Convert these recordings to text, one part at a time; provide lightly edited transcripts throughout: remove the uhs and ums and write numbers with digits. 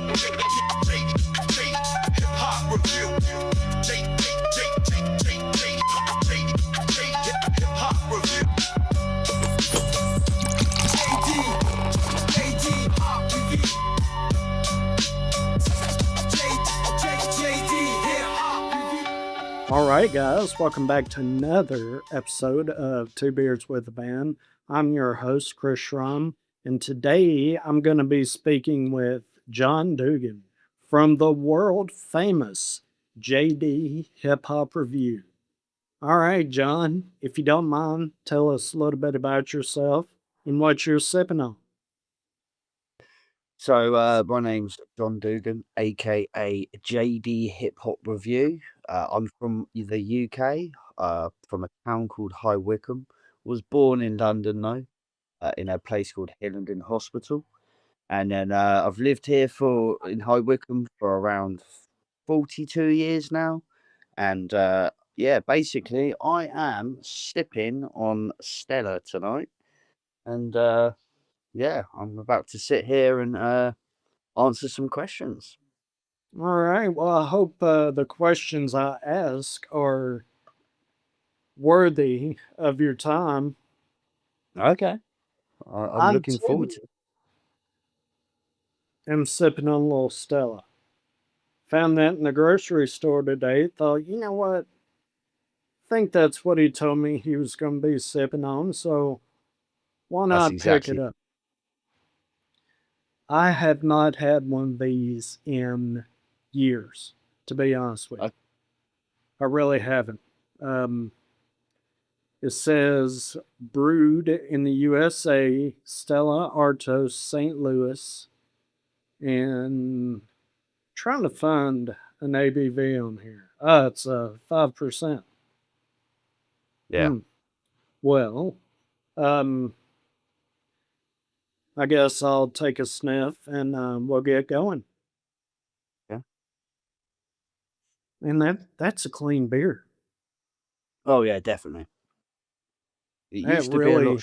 Hip-hop review. Hip-hop review. All right, guys, welcome back to another episode of Two Beers with a Band. I'm your host, Chris Schramm, and today I'm going to be speaking with John Duggan from the world famous JD Hip Hop Review. All right, John, if you don't mind, tell us a little bit about yourself and what you're sipping on. So my name's John Duggan, aka JD Hip Hop Review. I'm from the UK, from a town called High Wycombe. Was born in London though, in a place called Hillingdon Hospital, and then I've lived here in High Wycombe for around 42 years now, and yeah, basically I am sipping on Stella tonight, and yeah, I'm about to sit here and answer some questions. All right, well, I hope the questions I ask are worthy of your time. Okay. I'm I looking forward too to it. am sipping on a little Stella. Found that in the grocery store today. Thought, you know what? Think that's what he told me he was going to be sipping on. So why That's not pick it exactly. up? I have not had one of these in years, to be honest with you. Okay. I really haven't. Um, it says brewed in the USA, Stella Artois, St. Louis, and trying to find an ABV on here. It's 5%. Yeah. Well, um, I guess I'll take a sniff and we'll get going. Yeah. And that's a clean beer. Oh yeah, definitely. It That used to be a lot. really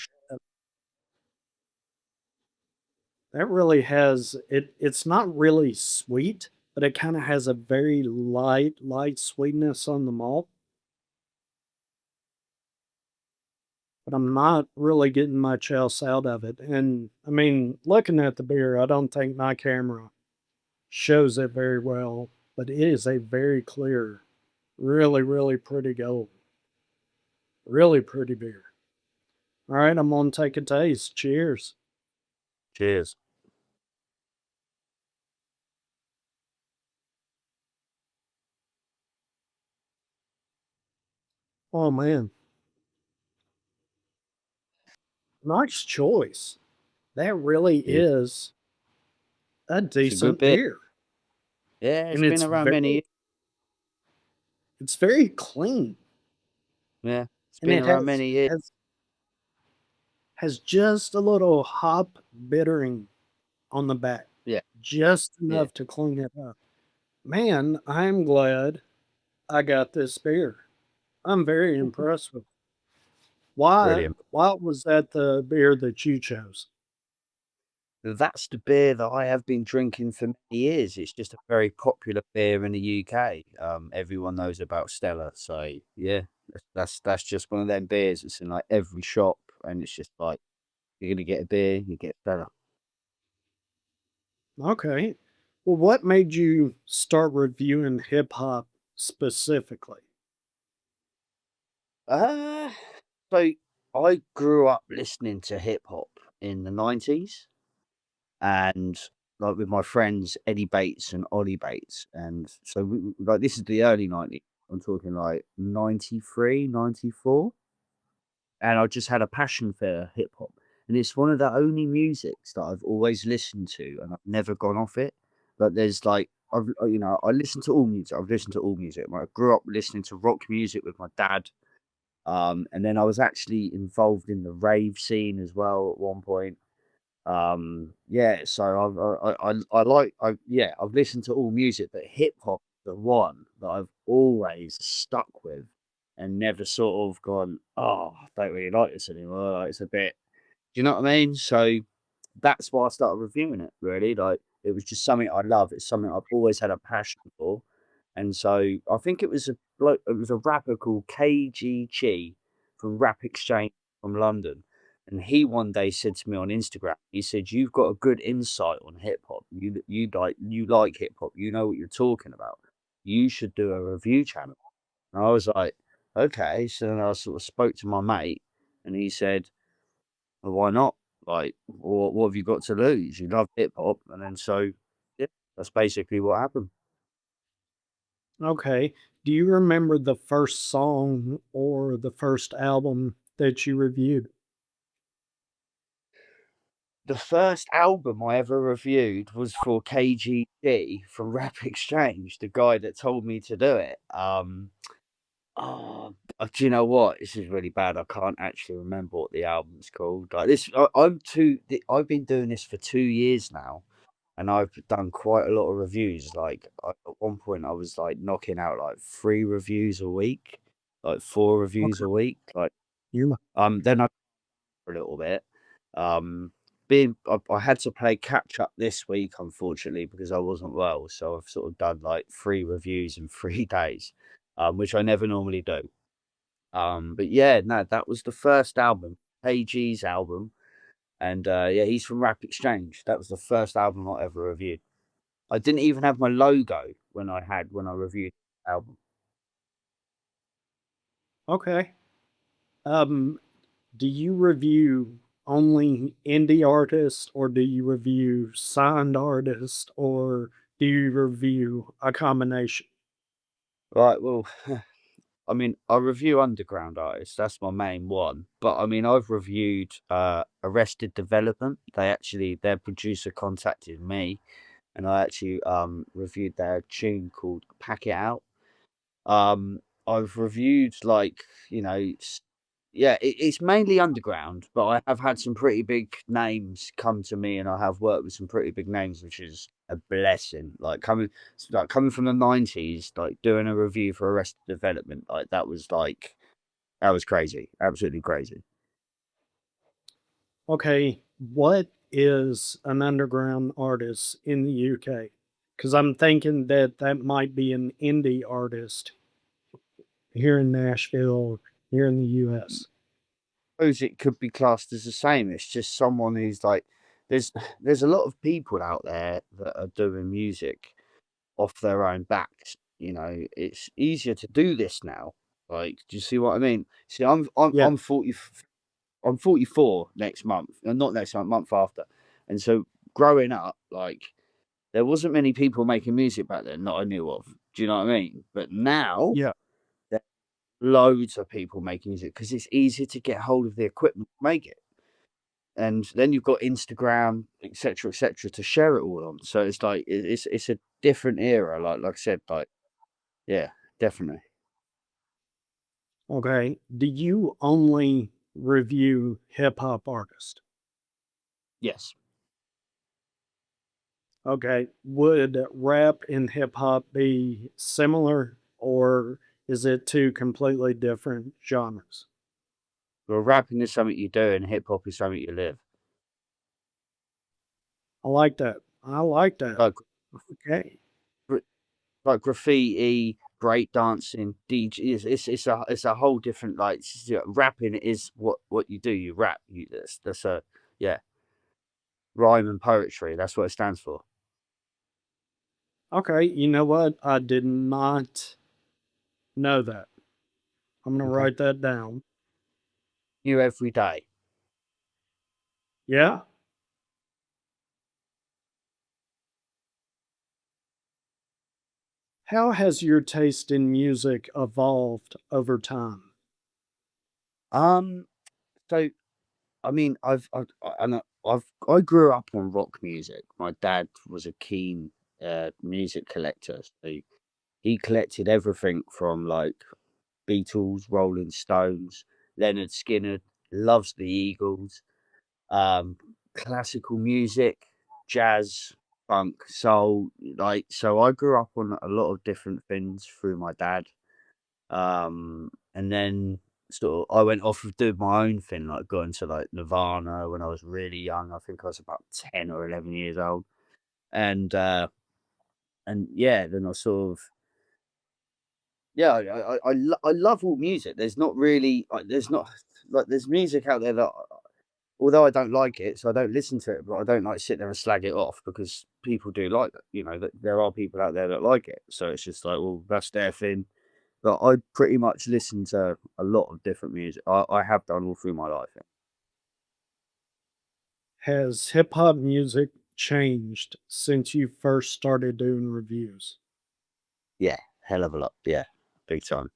that really has it. It's not really sweet, but it kind of has a very light sweetness on the malt. But I'm not really getting much else out of it. And I mean, looking at the beer, I don't think my camera shows it very well, but it is a very clear, really pretty gold. Really pretty beer. All right, I'm gonna take a taste. Cheers. Cheers. Oh man, nice choice. That really Yeah. is a It's a good decent beer. beer, Yeah, it's and been around many years. it's very clean, Yeah, it's and been it around many years. has just a little hop bittering on the back, Yeah. just Yeah. enough to clean it up. Man, I'm glad I got this beer. I'm very impressed with it. Why Brilliant. why was that the beer that you chose? That's the beer that I have been drinking for many years. It's just a very popular beer in the UK. Everyone knows about Stella, so yeah, that's just one of them beers. It's in like every shop, and it's just like you're gonna get a beer, you get Stella. Okay. Well, what made you start reviewing hip hop specifically? Uh, so I grew up listening to hip hop in the 90s and like with my friends Eddie Bates and Ollie Bates. And so like this is the early 90s. I'm talking like 93, 94. And I just had a passion for hip hop. And it's one of the only musics that I've always listened to and I've never gone off it. But there's like I listen to all music. I've listened to all music. I grew up listening to rock music with my dad. And then I was actually involved in the rave scene as well at one point. Yeah, so I've listened to all music, but hip hop is the one that I've always stuck with and never sort of gone, oh, I don't really like this anymore. Like, it's a bit, do you know what I mean? So that's why I started reviewing it. Really, like it was just something I love. It's something I've always had a passion for, and so I think it was it was a rapper called KG Chi from Rap Exchange from London, and he one day said to me on Instagram, he said, "You've got a good insight on hip hop. You like hip hop. You know what you're talking about. You should do a review channel." And I was like, "Okay." So then I sort of spoke to my mate, and he said, "Well, why not? Like, what have you got to lose? You love hip hop." And then so, yeah, that's basically what happened. Okay. Do you remember the first song or the first album that you reviewed? The first album I ever reviewed was for KGD from Rap Exchange, the guy that told me to do it. Do you know what? This is really bad. I can't actually remember what the album's called. Like this, I've been doing this for 2 years now, and I've done quite a lot of reviews. Like at one point, I was like knocking out like 3 reviews a week, like 4 reviews Okay. a week. Like You then I for a little bit. Being I had to play catch up this week, unfortunately, because I wasn't well. So I've sort of done like 3 reviews in 3 days, which I never normally do. But yeah, no, that was the first album, AG's album, and yeah, he's from Rap Exchange. That was the first album I ever reviewed. I didn't even have my logo when I reviewed the album. okay. Um, do you review only indie artists or do you review signed artists or do you review a combination? Right, well, I mean, I review underground artists. That's my main one. But I mean, I've reviewed Arrested Development. Their producer contacted me, and I actually reviewed their tune called "Pack It Out." I've reviewed like you know, yeah, it's mainly underground, but I have had some pretty big names come to me, and I have worked with some pretty big names, which is a blessing. Coming from the '90s, like doing a review for Arrested Development, that was crazy, absolutely crazy. Okay, what is an underground artist in the UK? Because I'm thinking that that might be an indie artist here in Nashville, here in the US. Suppose it could be classed as the same. It's just someone who's like, there's there's a lot of people out there that are doing music off their own backs. You know, it's easier to do this now. Like, do you see what I mean? See, Yeah, I'm 40. I'm 44 next month, not next month, month after. And so growing up, like there wasn't many people making music back then that I knew of. Do you know what I mean? But now yeah. there's loads of people making music because it's easier to get hold of the equipment to make it. And then you've got Instagram, etc., to share it all on. So it's like it's a different era. Like I said, like yeah, definitely. Okay. Do you only review hip hop artists? Yes. Okay. Would rap and hip hop be similar or is it two completely different genres? Well, rapping is something you do, and hip hop is something you live. I like that. I like that. Like Okay. like graffiti, breakdancing, DJ. It's a whole different rapping is what you do. You rap. That's a yeah rhyme and poetry. That's what it stands for. Okay. You know what? I did not know that. I'm going to Okay. write that down. You every day. Yeah. How has your taste in music evolved over time? Um. So I mean, I grew up on rock music. My dad was a keen music collector. So he collected everything from like Beatles, Rolling Stones, Leonard Skinner, loves the Eagles, classical music, jazz, funk, soul. Like, so I grew up on a lot of different things through my dad. And then I went off of doing my own thing, like got into like Nirvana when I was really young. I think I was about 10 or 11 years old. And yeah, then I sort of yeah, I love all music. There's not really there's not like there's music out there that although I don't like it, so I don't listen to it, but I don't like sit there and slag it off because people do like it. You know, that there are people out there that like it. So it's just like, well, that's their thing. But I pretty much listen to a lot of different music. I have done all through my life. Has hip hop music changed since you first started doing reviews? Yeah, hell of a lot. Yeah, big time.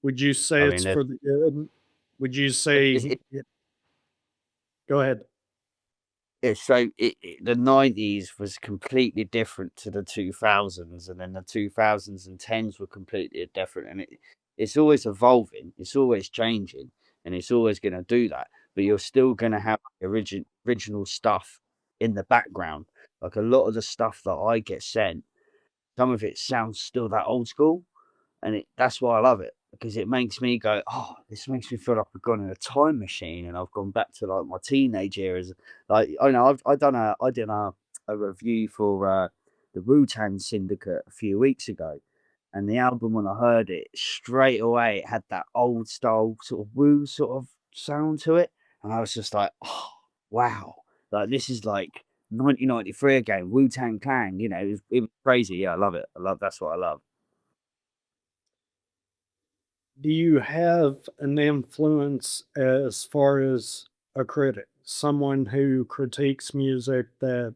Would you say I it's mean, for the good? Would you it, say it, go ahead. the 90s was completely different to the 2000s, and then the 2010s were completely different. And it's always evolving, it's always changing, and it's always going to do that. But you're still going to have original stuff in the background. Like a lot of the stuff that I get sent, some of it sounds still that old school, and that's why I love it because it makes me go, oh, this makes me feel like I've gone in a time machine and I've gone back to like my teenage years. Like I know I did a review for the Wu-Tang Syndicate a few weeks ago, and the album when I heard it straight away, it had that old style sort of Wu sort of sound to it, and I was just like, oh wow, like this is like 1993 again, Wu-Tang Clan. You know, it was crazy. Yeah, I love it. That's what I love. Do you have an influence as far as a critic? Someone who critiques music that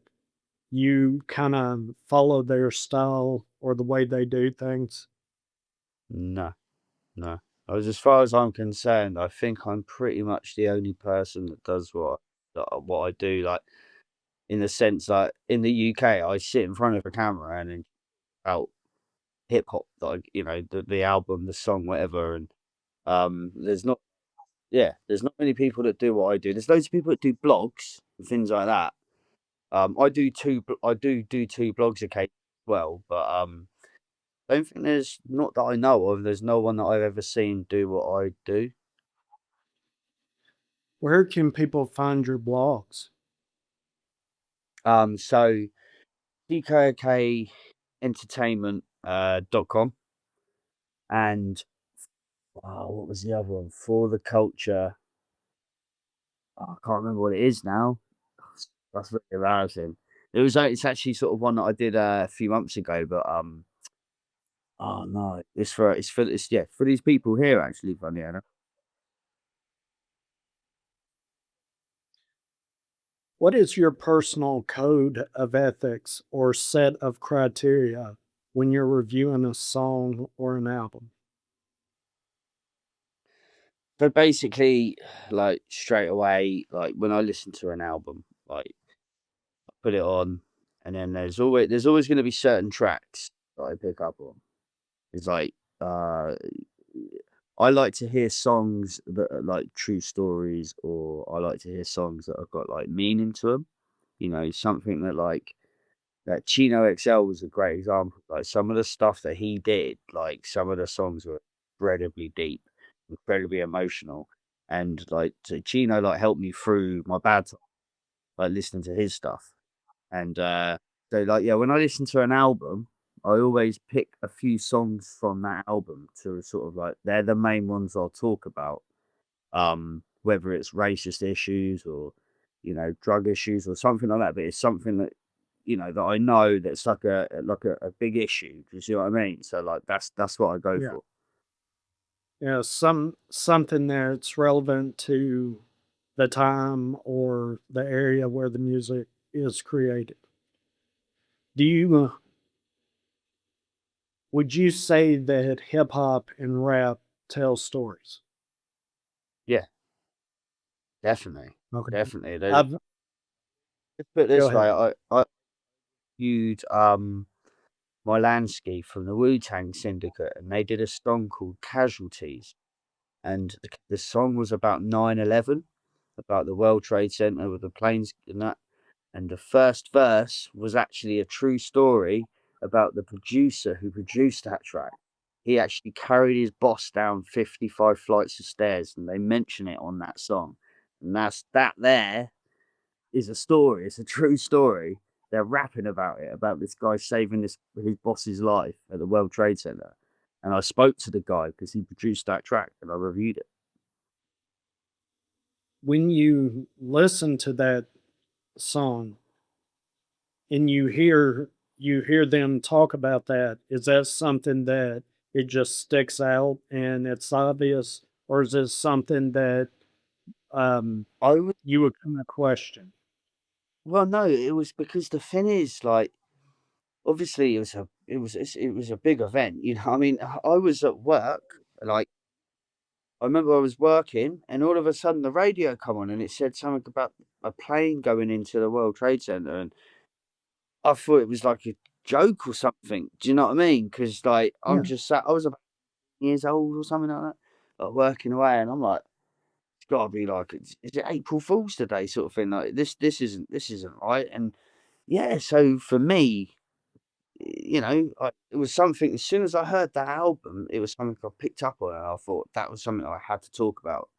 you kind of follow their style or the way they do things? No. No. As far as I'm concerned, I think I'm pretty much the only person that does what I do. Like in the sense, like in the UK, I sit in front of a camera and then out hip hop, like the album, the song, whatever. And there's not, yeah, there's not many people that do what I do. There's loads of people that do blogs and things like that. I do two blogs occasionally as well, but I don't think there's not that I know of. There's no one that I've ever seen do what I do. Where can people find your blogs? So DKK Entertainment .com and what was the other one? For the Culture. Oh, I can't remember what it is now. That's really embarrassing. It's actually sort of one that I did a few months ago, but oh no, it's yeah for these people here actually. Funny enough. What is your personal code of ethics or set of criteria when you're reviewing a song or an album? So basically, like straight away, like when I listen to an album, like I put it on, and then there's always going to be certain tracks that I pick up on. It's like I like to hear songs that are like true stories, or I like to hear songs that have got like meaning to them. You know, something that like that Chino XL was a great example. Like some of the stuff that he did, like some of the songs were incredibly deep, incredibly emotional, and like so Chino like helped me through my bad time, like listening to his stuff. And so like yeah, when I listen to an album, I always pick a few songs from that album to sort of like they're the main ones I'll talk about. Whether it's racist issues or drug issues or something like that, but it's something that that I know that's like a big issue. Do you see what I mean? So like that's what I go Yeah. for. Yeah, something that's relevant to the time or the area where the music is created. Do you would you say that hip hop and rap tell stories? Yeah, definitely, Okay. definitely. I've Let's put it Go this ahead. way, I viewed my landscape from the Wu-Tang Syndicate, and they did a song called Casualties, and the song was about 9/11, about the World Trade Center with the planes and that. And the first verse was actually a true story about the producer who produced that track. he actually carried his boss down 55 flights of stairs, and they mention it on that song. And that there is a story. It's a true story. They're rapping about it, about this guy saving his boss's life at the World Trade Center. And I spoke to the guy because he produced that track, and I reviewed it. When you listen to that song and you hear them talk about that, is that something that it just sticks out and it's obvious, or is this something that I was you would kind of question? Well, no, it was because the thing is, like, obviously it was a big event, you know. I mean, I was at work, like, I remember I was working, and all of a sudden the radio come on, and it said something about a plane going into the World Trade Center, and I thought it was like a joke or something. Do you know what I mean? Because like I'm Yeah. just sat, I was about years old or something like that, like working away, and I'm like, it's got to be like, is it April Fool's today, sort of thing? Like this isn't right, and yeah. So for me, you know, it was something. As soon as I heard that album, it was something I picked up on, and I thought that was something I had to talk about.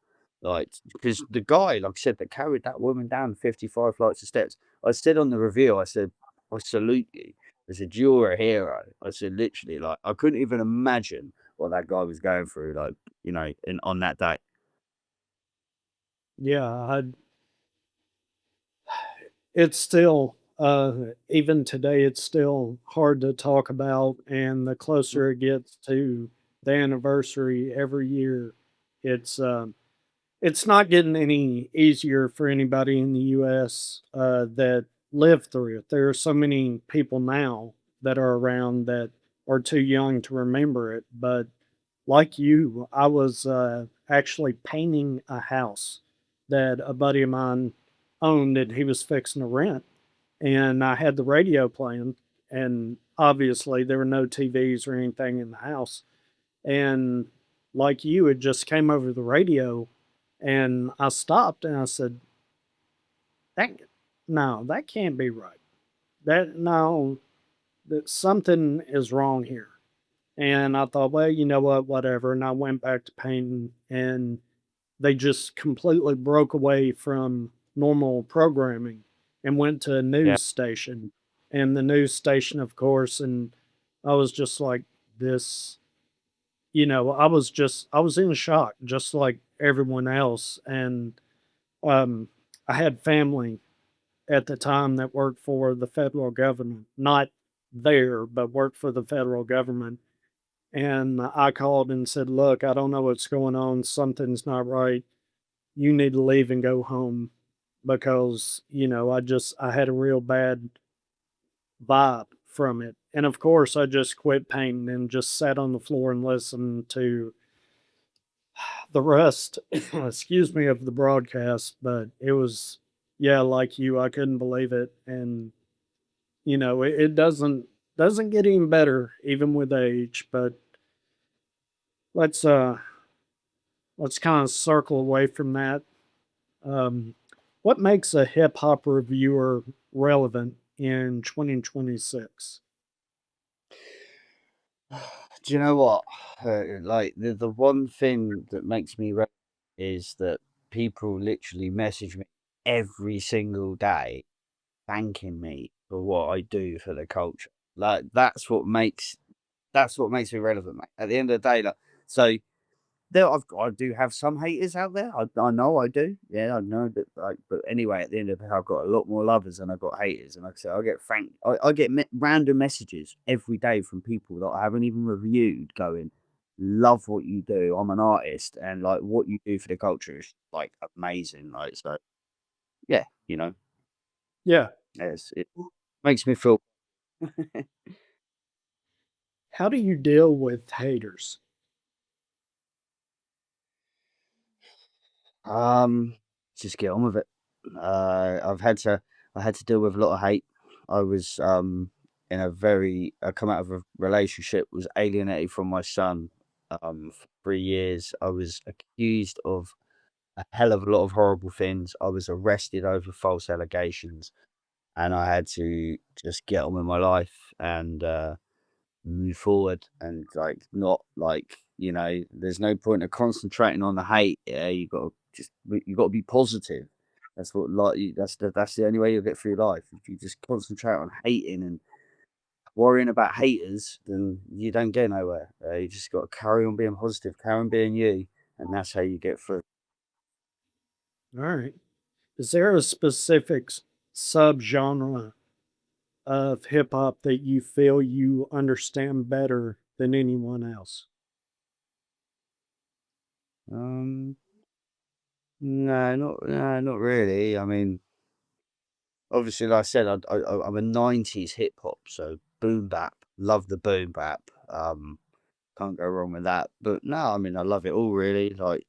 Like, because the guy, like I said, that carried that woman down 55 flights of steps. I said on the review, I said, I salute you. I said, you're a hero. I said, literally, like, I couldn't even imagine what that guy was going through, like, you know, on that day. Yeah, it's still even today it's still hard to talk about, and the closer it gets to the anniversary every year, it's it's not getting any easier for anybody in the US that lived through it. There are so many people now that are around that are too young to remember it. But like you, I was actually painting a house that a buddy of mine owned and he was fixing to rent. And I had the radio playing, and obviously there were no TVs or anything in the house. And like you, it just came over the radio, and I stopped and I said, "That no, that can't be right. That no, that something is wrong here." And I thought, well, you know what, whatever. And I went back to painting, and they just completely broke away from normal programming and went to a Yeah. news station. And the news station, of course, and I was just like, this, I was in shock, just like everyone else. And um, I had family at the time that worked for the federal government, not there, but worked for the federal government. And I called and said, look, I don't know what's going on. Something's not right. You need to leave and go home because, I had a real bad vibe from it. And of course, I just quit painting and just sat on the floor and listened to the rest, excuse me, of the broadcast. But it was, yeah, like you, I couldn't believe it. And, it doesn't get any better even with age. But let's, uh, let's kind of circle away from that. Um, what makes a hip hop reviewer relevant in 2026? Do you know what? Like the one thing that makes me is that people literally message me every single day thanking me for what I do for the culture. Like that's what makes me relevant, mate. At the end of the day, like, so I do have some haters out there. I know I do. Yeah, I know that. Like, but anyway, at the end of the day, I've got a lot more lovers than I've got haters. And like I said, I get random messages every day from people that I haven't even reviewed, going, "Love what you do. I'm an artist, and like what you do for the culture is like amazing." Like, so yeah, you know, Yeah. yes, it makes me feel. How do you deal with haters? Um, just get on with it. I had to deal with a lot of hate. I was in a very I come out of a relationship, was alienated from my son for 3 years. I was accused of a hell of a lot of horrible things. I was arrested over false allegations, and I had to just get on with my life. And move forward, and like not like, there's no point of concentrating on the hate. Yeah, you got to be positive. That's what that's the only way you'll get through life. If you just concentrate on hating and worrying about haters, then you don't get nowhere. You just got to carry on being positive, carry on being you, and that's how you get through. All right. Is there a specific subgenre of hip hop that you feel you understand better than anyone else? Um, no, not really. I mean, obviously, like I said, I'm a '90s hip hop, so boom bap, love the boom bap. Can't go wrong with that. But no, I mean, I love it all really. Like,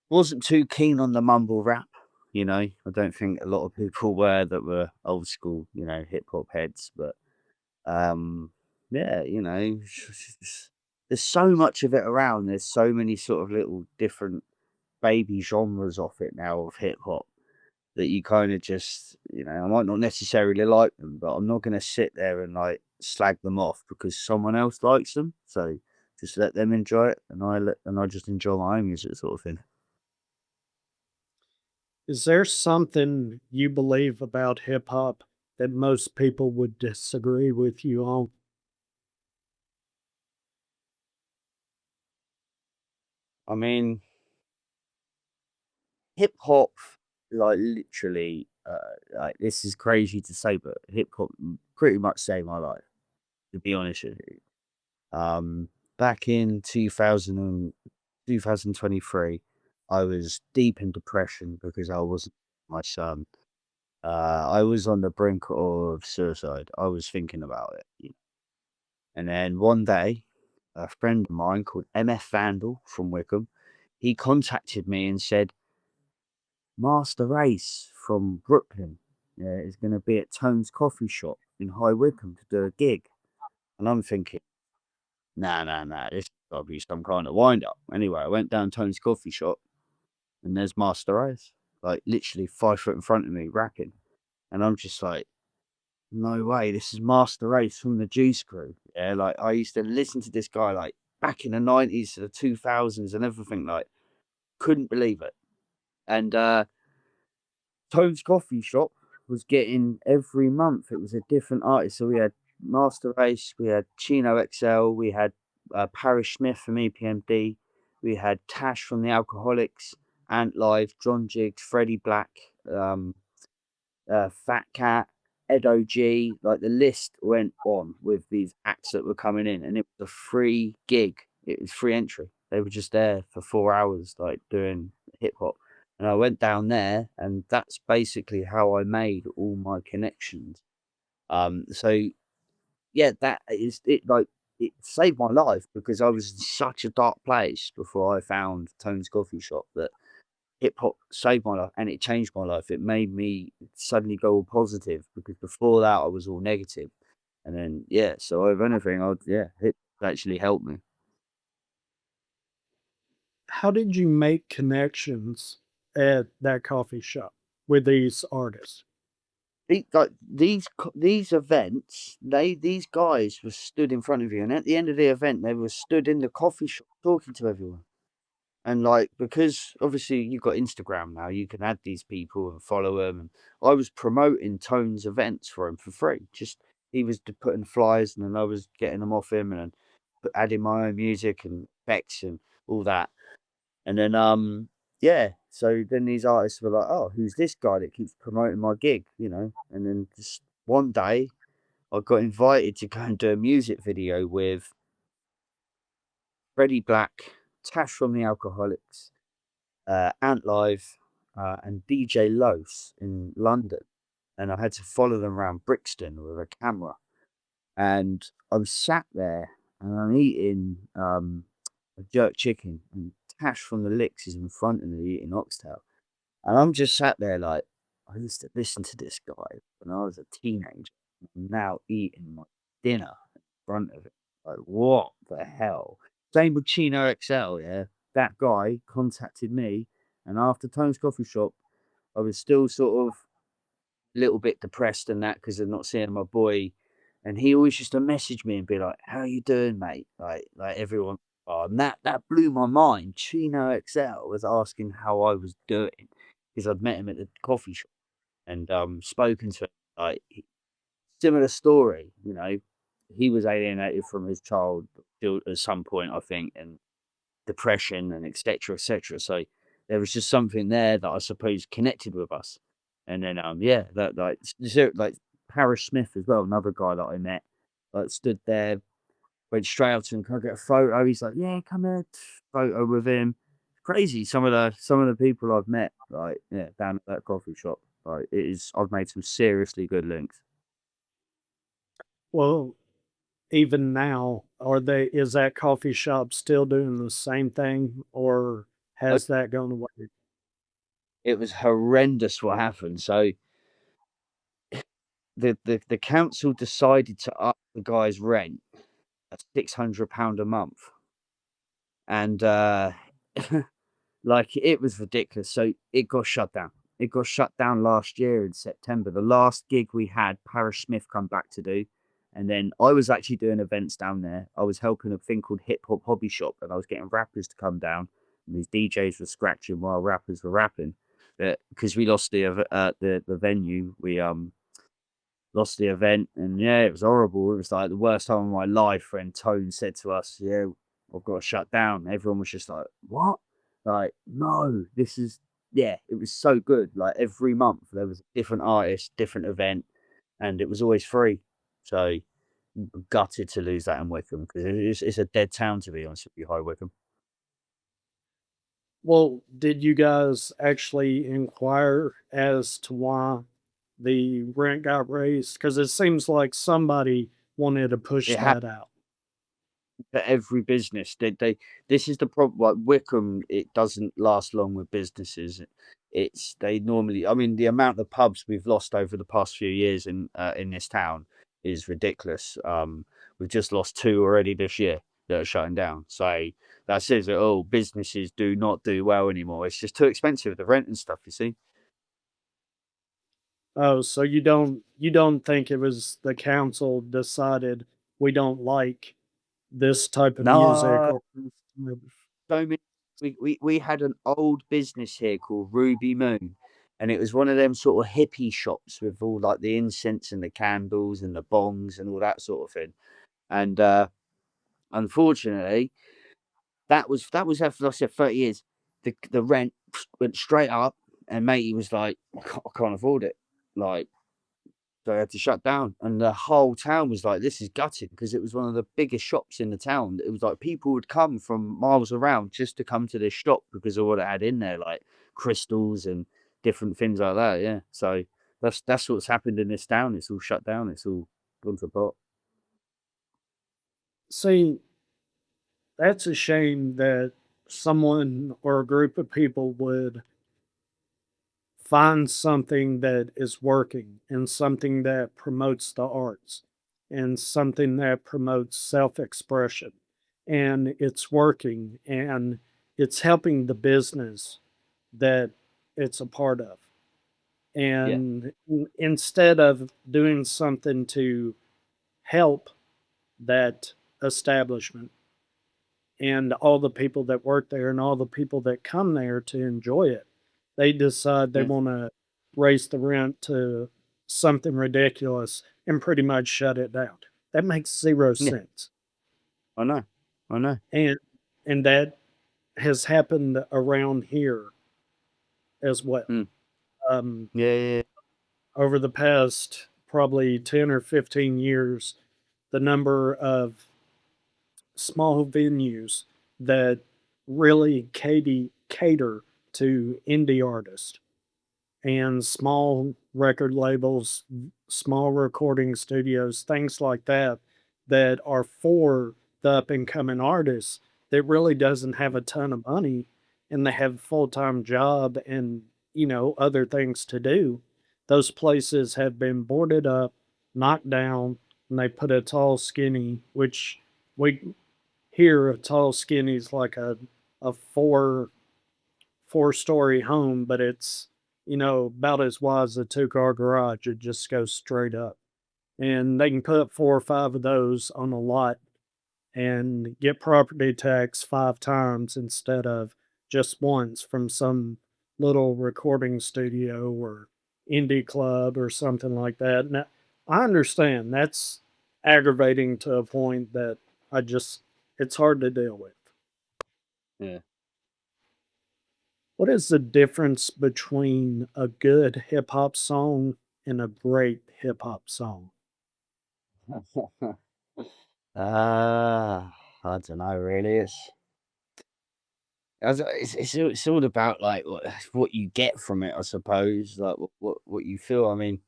wasn't too keen on the mumble rap. I don't think a lot of people were that were old school, hip hop heads. But yeah, there's so much of it around. There's so many sort of little different baby genres of it now of hip hop that you kind of just, I might not necessarily like them, but I'm not going to sit there and like slag them off because someone else likes them. So just let them enjoy it, and I just enjoy my own music, sort of thing. Is there something you believe about hip hop that most people would disagree with you on? I mean, hip hop, like literally, like this is crazy to say, but hip hop pretty much saved my life. To be honest with you, back in 2023, I was deep in depression because I wasn't my son. I was on the brink of suicide. I was thinking about it. And then one day, a friend of mine called MF Vandal from Wickham, he contacted me and said, Master Race from Brooklyn is going to be at Tone's Coffee Shop in High Wycombe to do a gig. And I'm thinking, nah, this has got to be some kind of wind up. Anyway, I went down Tone's Coffee Shop and there's Master Race, like literally 5 foot in front of me, rapping. And I'm just like, no way, this is Master Race from the Juice Crew. Yeah, like I used to listen to this guy like back in the 90s to the 2000s and everything, like couldn't believe it. And Tone's Coffee Shop was getting every month, it was a different artist. So we had Master Race, we had Chino XL, we had Parrish Smith from EPMD, we had Tash from the Alcoholics, Ant Live, John Jiggs, Freddie Black, Fat Cat, Ed OG, like the list went on with these acts that were coming in, and it was a free gig. It was free entry. They were just there for 4 hours, like doing hip hop. And I went down there, and that's basically how I made all my connections. So yeah, that is it. Like it saved my life because I was in such a dark place before I found Tone's Coffee Shop that hip hop saved my life and it changed my life. It made me suddenly go all positive because before that I was all negative. And then yeah, so if anything, hip actually helped me. How did you make connections at that coffee shop with these artists? These events, these guys were stood in front of you, and at the end of the event, they were stood in the coffee shop talking to everyone. And like, because obviously you've got Instagram now, you can add these people and follow them. And I was promoting Tone's events for him for free. Just he was putting flyers, and then I was getting them off him, and then adding my own music and effects and all that. And then yeah, so then these artists were like, "Oh, who's this guy that keeps promoting my gig?" And then just one day, I got invited to go and do a music video with Freddie Black, Tash from the Alcoholics, Ant Live, and DJ Los in London, and I had to follow them around Brixton with a camera. And I'm sat there and I'm eating a jerk chicken, and Tash from the Licks is in front of me eating oxtail, and I'm just sat there like I used to listen to this guy when I was a teenager. I'm now eating my dinner in front of it. Like what the hell? Same with Chino XL, yeah. That guy contacted me, and after Tone's Coffee Shop, I was still sort of a little bit depressed and that because of not seeing my boy And he always used to message me and be like, "How you doing, mate?" Like everyone. Oh, and that blew my mind. Chino XL was asking how I was doing because I'd met him at the coffee shop and spoken to him. Like similar story, you know. He was alienated from his child at some point, I think, and depression and etc. etc. So there was just something there that I suppose connected with us. And then yeah, that like Paris Smith as well, another guy that I met, like stood there, went straight up to him, "Can I get a photo?" He's like, "Yeah, come here," photo with him. Crazy. Some of the people I've met, like yeah, down at that coffee shop. Like it is, I've made some seriously good links. Well, even now, is that coffee shop still doing the same thing, or Oh, has that gone away? it was horrendous what happened. So the council decided to up the guy's rent at £600 a month, and like it was ridiculous. So it got shut down. It got shut down last year in September. The last gig we had, Paris Smith come back to do, and then I was actually doing events down there. I was helping a thing called Hip Hop Hobby Shop, and I was getting rappers to come down, and these DJs were scratching while rappers were rapping. But because we lost the venue, we lost the event, and yeah, it was horrible. It was like the worst time of my life when Tone said to us, "Yeah, I've got to shut down." Everyone was just like, "What?" Like, no, this is yeah. It was so good. Like every month there was a different artist, different event, and it was always free. So gutted to lose that in Wickham because it's a dead town to be honest with you, High Wycombe. Well, did you guys actually inquire as to why the rent got raised? Because it seems like somebody wanted to push It that out. for every business. They this is the problem. Like Wickham, it doesn't last long with businesses. It's they normally. I mean, the amount of pubs we've lost over the past few years in this town is ridiculous. We've just lost two already this year that are shutting down. So that says that oh, businesses do not do well anymore. It's just too expensive, the rent and stuff. You see. Oh, so you don't think it was the council decided we don't like this type of music No, or this type of- so many we had an old business here called Ruby Moon, and it was one of them sort of hippie shops with all like the incense and the candles and the bongs and all that sort of thing. And unfortunately, that was there for like I said 30 years. The rent went straight up, and matey was like, I can't afford it. Like so I had to shut down, and the whole town was like, "This is gutted," because it was one of the biggest shops in the town. It was like people would come from miles around just to come to this shop because of what it had in there, like crystals and different things like that. Yeah, so that's what's happened in this town. It's all shut down. It's all gone to pot. See, that's a shame that someone or a group of people would find something that is working and something that promotes the arts and something that promotes self-expression, and it's working and it's helping the business that it's a part of, Yeah, and instead of doing something to help that establishment and all the people that work there and all the people that come there to enjoy it, they decide they yeah, want to raise the rent to something ridiculous and pretty much shut it down. That makes zero yeah. sense. I know, I know. And that has happened around here as well. Mm. Um, Yeah, yeah, yeah. over the past probably 10 or 15 years, the number of small venues that really cater to indie artists and small record labels, small recording studios, things like that, that are for the up and coming artists that really doesn't have a ton of money and they have a full time job and, other things to do. Those places have been boarded up, knocked down, and they put a tall, skinny, which we here a tall, skinny is like a four-story home, but it's about as wide as a two-car garage. It just goes straight up. and they can put 4 or 5 of those on a lot and get property tax 5 times instead of just once from some little recording studio or indie club or something like that. Now, I understand that's aggravating to a point that I just it's hard to deal with. Yeah. What is the difference between a good hip hop song and a great hip hop song? I don't know really. It's all about like what you get from it, I suppose. Like what you feel. I mean,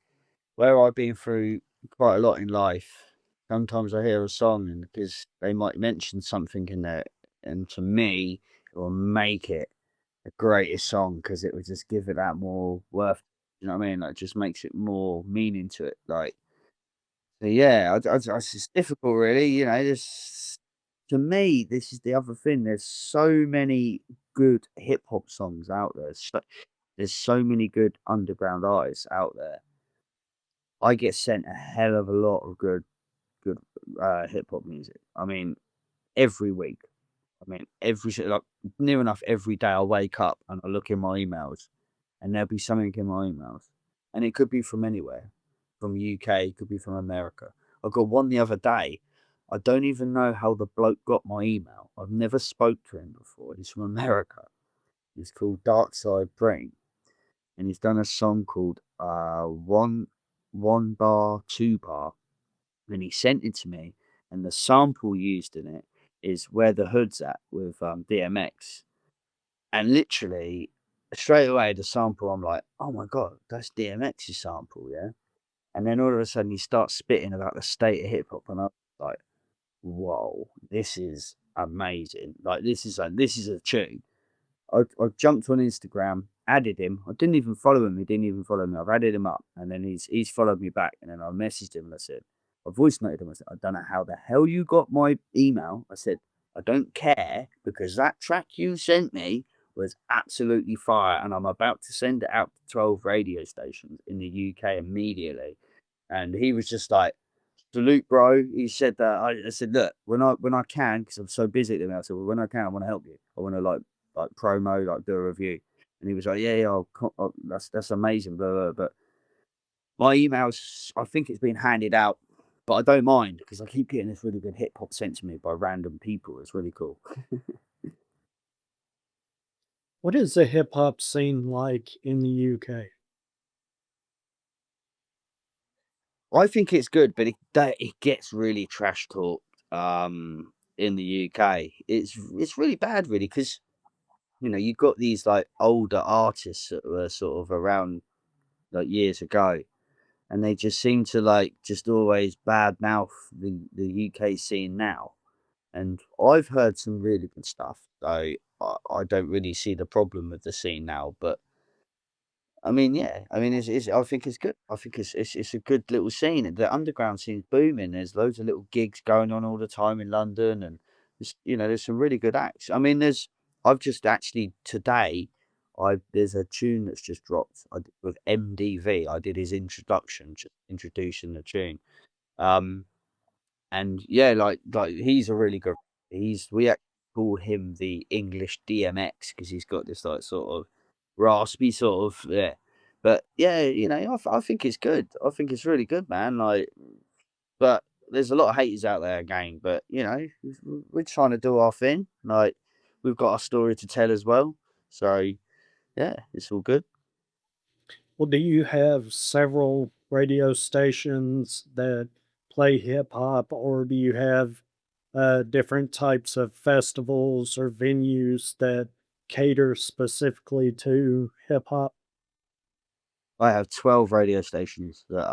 where I've been through quite a lot in life, sometimes I hear a song and because they might mention something in there, and to me, it will make it the greatest song because it would just give it that more worth. You know what I mean? Like, it just makes it more meaning to it. Like, so yeah, it's difficult, really. You know, just to me, this is the other thing. There's so many good hip hop songs out there. There's so many good underground artists out there. I get sent a hell of a lot of good hip hop music. I mean, every week. I mean, like near enough every day I wake up and I look in my emails and there'll be something in my emails. And it could be from anywhere. From UK, it could be from America. I got one the other day. I don't even know how the bloke got my email. I've never spoke to him before. He's from America. He's called Dark Side Brain. And he's done a song called One Bar, Two Bar. And he sent it to me. And the sample used in it is Where the Hood's At with DMX. And literally, straight away, the sample, I'm like, oh my God, that's DMX's sample, yeah? And then all of a sudden, he starts spitting about the state of hip hop, and I'm like, whoa, this is amazing. Like, this is a tune. I jumped on Instagram, added him. I didn't even follow him. He didn't even follow me. I've added him up, and then he's followed me back. And then I messaged him and I said, I voice noted him. I said, I don't know how the hell you got my email. I said, I don't care because that track you sent me was absolutely fire, and I'm about to send it out to 12 radio stations in the UK immediately. And he was just like, salute, bro. He said that. I said, look, when I can, because I'm so busy at the minute, I said, well, when I can, I want to help you. I want to like promo, like do a review. And he was like, yeah, that's amazing, blah, blah, blah. But my emails, I think it's been handed out, but I don't mind because I keep getting this really good hip hop sent to me by random people. It's really cool. What is the hip hop scene like in the UK? I think it's good, but it gets really trash talked in the UK. It's really bad, really, because you know you've got these like older artists that were sort of around like years ago, and they just seem to like just always badmouth the UK scene now. And I've heard some really good stuff, so I don't really see the problem with the scene now. But I mean, yeah, I mean, I think it's good. I think it's a good little scene. The underground scene's booming. There's loads of little gigs going on all the time in London, and there's some really good acts. I mean, I've just actually today, there's a tune that's just dropped with MDV. I did his introduction, just introducing the tune. Um, and yeah, like he's a really good. We actually call him the English DMX because he's got this like sort of raspy sort of yeah. But yeah, I think it's good. I think it's really good, man. Like, but there's a lot of haters out there again. But we're trying to do our thing. Like, we've got our story to tell as well. So yeah, it's all good. Well, do you have several radio stations that play hip hop, or do you have different types of festivals or venues that cater specifically to hip hop? I have 12 radio stations that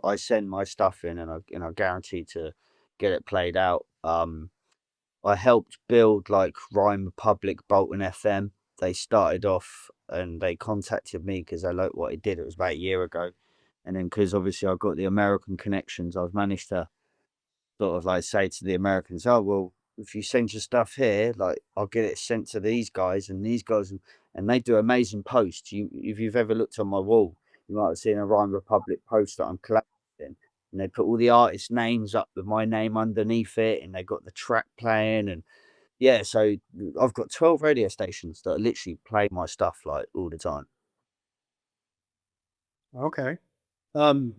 I send my stuff in, and I guarantee to get it played out. I helped build like Rhyme Republic Bolton FM. They started off and they contacted me because they liked what I did. It was about a year ago, and then because obviously I've got the American connections, I've managed to sort of like say to the Americans, "Oh well, if you send your stuff here, like I'll get it sent to these guys, and these guys, and they do amazing posts. If you've ever looked on my wall, you might have seen a Rhyme Republic post that I'm collecting. and they put all the artists' names up with my name underneath it, and they got the track playing, and yeah, so I've got 12 radio stations that literally play my stuff like all the time. Okay. Um,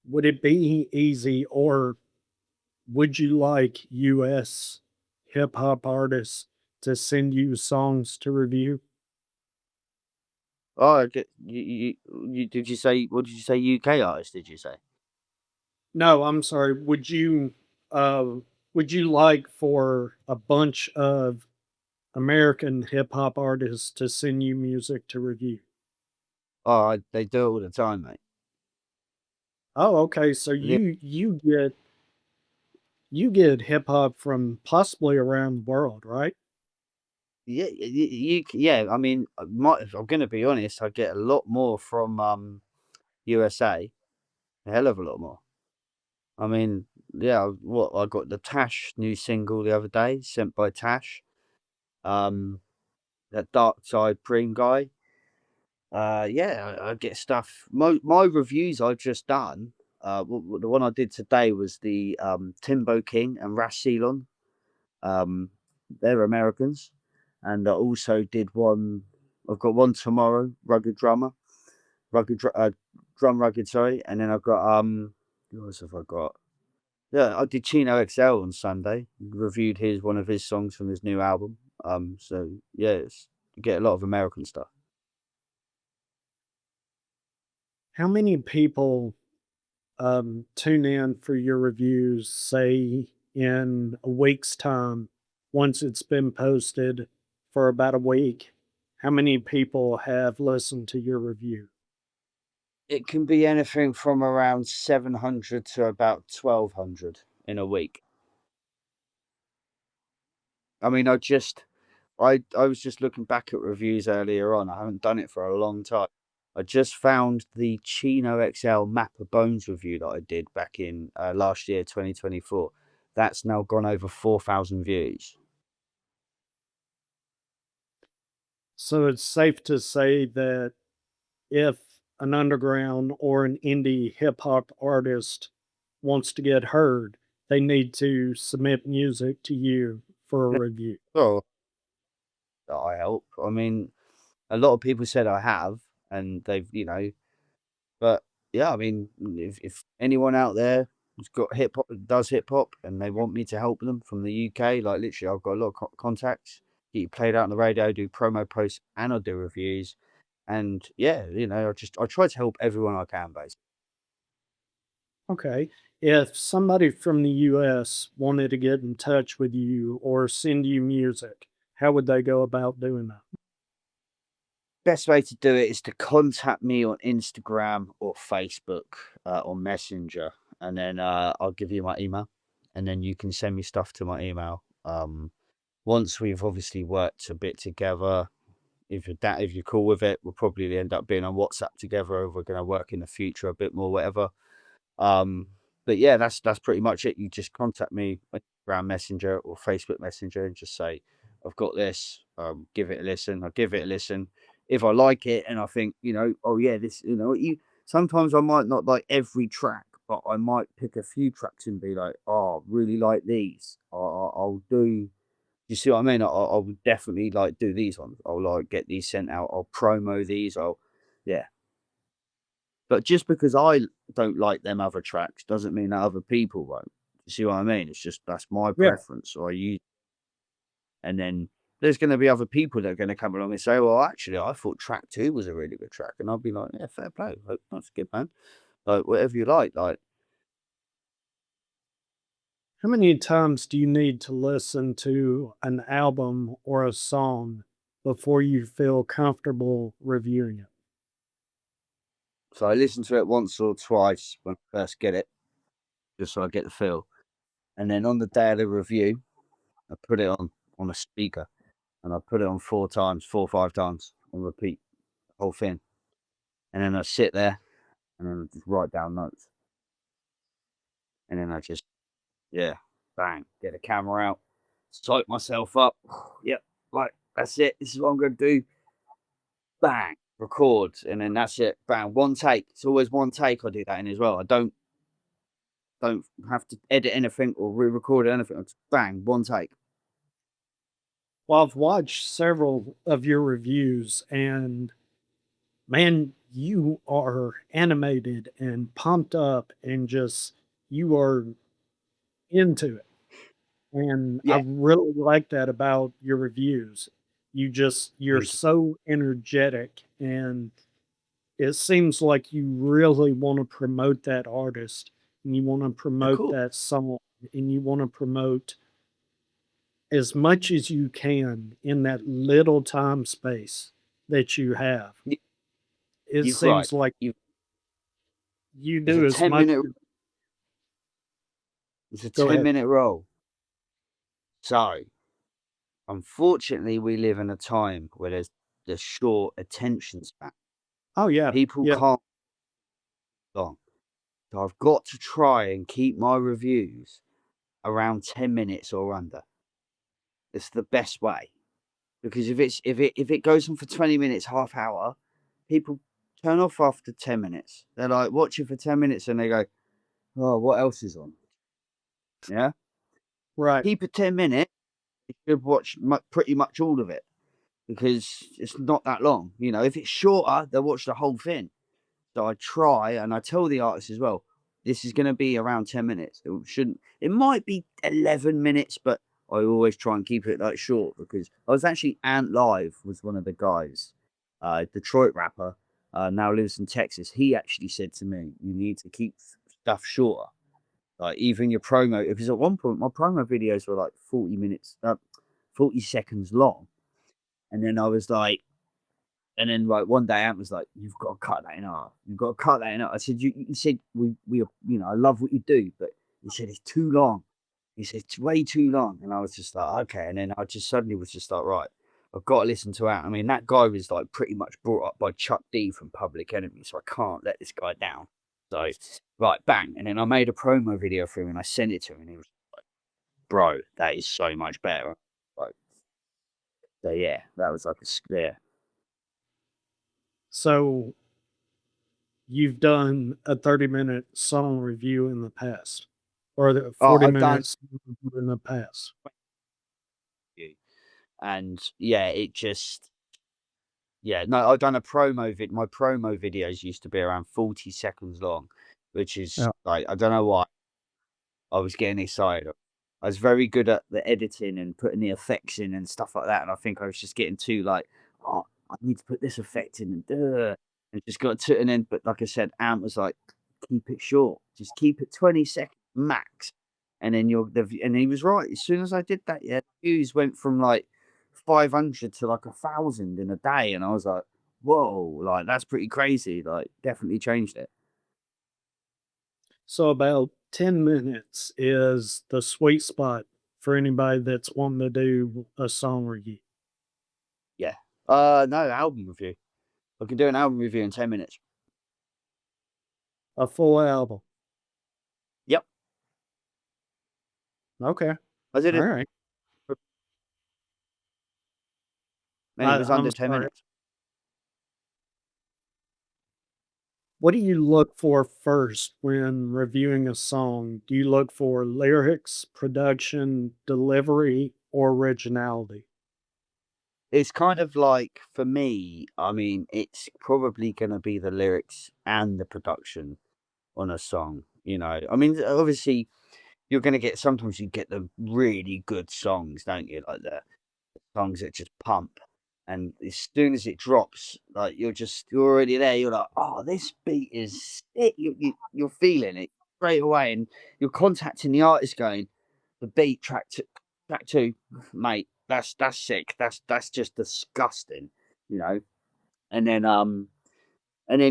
would it be easy, or would you like US hip hop artists to send you songs to review? Oh, I get you did you say what did you say, UK artist, did you say? No, I'm sorry. Would you like for a bunch of American hip hop artists to send you music to review? Oh, they do it all the time, mate. Oh, okay. So Li you get hip hop from possibly around the world, right? Yeah, yeah, I mean, if I'm gonna be honest, I get a lot more from, USA, a hell of a lot more. I mean, yeah, I got the Tash new single the other day, sent by Tash, um, that Dark Side Preem guy. Yeah, I get stuff. My reviews I've just done. The one I did today was the Timbo King and Rash Ceylon. Um, they're Americans, and I also did one. I've got one tomorrow. Rugged drummer, drum rugged. Sorry, and then I've got Who else have I got? Yeah, I did Chino XL on Sunday. Reviewed one of his songs from his new album. So yeah, you get a lot of American stuff. How many people tune in for your reviews, say in a week's time, once it's been posted for about a week? How many people have listened to your review? It can be anything from around 700 to about 1,200 in a week. I mean, I was just looking back at reviews earlier on. I haven't done it for a long time. I just found the Chino XL Map of Bones review that I did back in last year, 2024. That's now gone over 4,000 views. So it's safe to say that if an underground or an indie hip hop artist wants to get heard, they need to submit music to you for a review. Well, I help. I mean, a lot of people said I have, and but yeah, I mean, if anyone out there who's got hip hop, does hip hop, and they want me to help them from the UK, like literally, I've got a lot of contacts. Get you played out on the radio, do promo posts, and I do reviews. And yeah, I try to help everyone I can, basically. Okay. If somebody from the US wanted to get in touch with you or send you music, how would they go about doing that? Best way to do it is to contact me on Instagram or Facebook or Messenger, and then I'll give you my email, and then you can send me stuff to my email. Once we've obviously worked a bit together, if you're cool with it, we'll probably end up being on WhatsApp together. If we're going to work in the future a bit more, whatever. Um, but yeah, that's pretty much it. You just contact me on Instagram Messenger or Facebook Messenger and just say, I've got this. Give it a listen. I'll give it a listen. If I like it and I think, oh yeah, this, sometimes I might not like every track, but I might pick a few tracks and be like, oh, really like these. I'll do. You see what I mean? I would definitely like do these ones. I'll like get these sent out. I'll promo these. Yeah. But just because I don't like them other tracks doesn't mean that other people won't. You see what I mean? It's just that's my Yeah. preference. So I use, and then there's going to be other people that are going to come along and say, "Well, actually, I thought track 2 was a really good track," and I'll be like, "Yeah, fair play. Like, that's good, man. Like whatever you like." Like How many times do you need to listen to an album or a song before you feel comfortable reviewing it? so, I listen to it once or twice when I first get it, just so I get the feel, and then on the day of the review, I put it on a speaker, and I put it on 4 times, 4 or 5 times on repeat, the whole thing, and then I sit there and then I just write down notes. And then I just, yeah, bang, get the camera out, psych myself up. Yep, like that's it. This is what I'm going to do. Bang. record, and then that's it. Bam, one take. It's always one take. I do that in as well. I don't have to edit anything or re-record anything. I just bang, one take. Well, I've watched several of your reviews, and man, you are animated and pumped up, and just you are into it. And I Yeah, really like that about your reviews. You're thank you. so energetic, and it seems like you really want to promote that artist, and you want to Yeah, promote cool. that song, and you want to promote as much as you can in that little time space that you have. You, It you've right. seems like You you it's a do as ten much. minute it's a Go ten ahead. minute roll. So unfortunately, we live in a time where there's the short attention span. Oh yeah, People yeah. can't long. So I've got to try and keep my reviews around 10 minutes or under. It's the best way. Because if it goes on for 20 minutes, half hour, people turn off after 10 minutes. They're like watching for 10 minutes and they go, "Oh, what else is on?" Yeah. Right. Keep it 10 minutes, you should watch pretty much all of it because it's not that long. You know, if it's shorter, they'll watch the whole thing. So I try and I tell the artist as well, this is going to be around 10 minutes. It might be 11 minutes, but I always try and keep it like short because I was actually Ant Live was one of the guys, Detroit rapper, now lives in Texas. He actually said to me, you need to keep stuff shorter. Like even your promo, because at one point my promo videos were like 40 minutes, 40 seconds long. And then I was like, and then like one day Ant was like, "You've got to cut that in half. You've got to cut that in half." I said, "You said we I love what you do, but he said it's too long." He said it's way too long, and I was just like, "Okay." And then I just suddenly was just like, "Right, I've got to listen to Ant." I mean, that guy was like pretty much brought up by Chuck D from Public Enemy, so I can't let this guy down. So right, bang, and then I made a promo video for him and I sent it to him, and he was like, "Bro, that is so much better." Like, so yeah, that was like a scare. So you've done a 30-minute song review in the past, or the Oh, 40 I've done minutes in the past. you. And yeah, it just yeah, no, I've done a promo my promo videos used to be around 40 seconds long, which is Yeah. like I don't know why I was getting excited. I was very good at the editing and putting the effects in and stuff like that, and I think I was just getting too like, oh, I need to put this effect in and just got to and then but like I said, Ant was like, keep it short, just keep it 20 seconds max, and then and he was right. As soon as I did that, yeah, views went from like 500 to like 1,000 in a day, and I was like, whoa, like that's pretty crazy. Like definitely changed it. So about 10 minutes is the sweet spot for anybody that's wanting to do a song review. Yeah. No, album review. I can do an album review in 10 minutes. A full album. Yep. Okay. I did All it right. and it was I'm under 10 sorry. minutes. What do you look for first when reviewing a song? Do you look for lyrics, production, delivery, or originality? It's kind of like for me, I mean, it's probably gonna be the lyrics and the production on a song, you know. I mean, obviously you're gonna get sometimes you get the really good songs, don't you? Like the songs that just pump. And as soon as it drops, like you're already there. You're like, oh, this beat is sick. You're feeling it straight away, and you're contacting the artist, going, the beat track two, mate. That's sick. That's just disgusting, you know. And then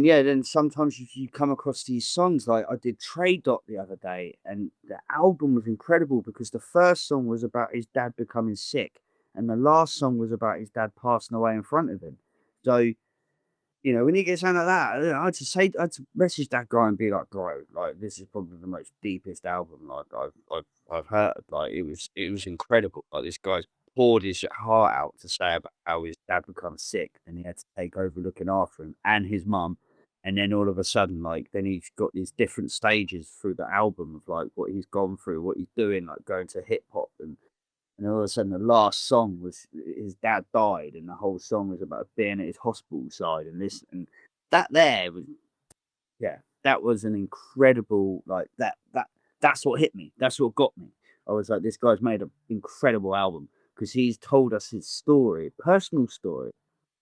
yeah, then sometimes you come across these songs like I did Trade Dot the other day, and the album was incredible because the first song was about his dad becoming sick, and the last song was about his dad passing away in front of him. So you know, when you get something like that, I had to message that guy and be like, bro, like this is probably the most deepest album like I've heard. Like it was incredible. Like this guy's poured his heart out to say about how his dad become sick and he had to take over looking after him and his mum. And then all of a sudden, like, then he's got these different stages through the album of like what he's gone through, what he's doing, like going to hip hop. And all of a sudden, the last song was his dad died, and the whole song was about being at his hospital side and this and that. There was, yeah, that was an incredible, like that's what hit me. That's what got me. I was like, this guy's made an incredible album because he's told us his story, personal story.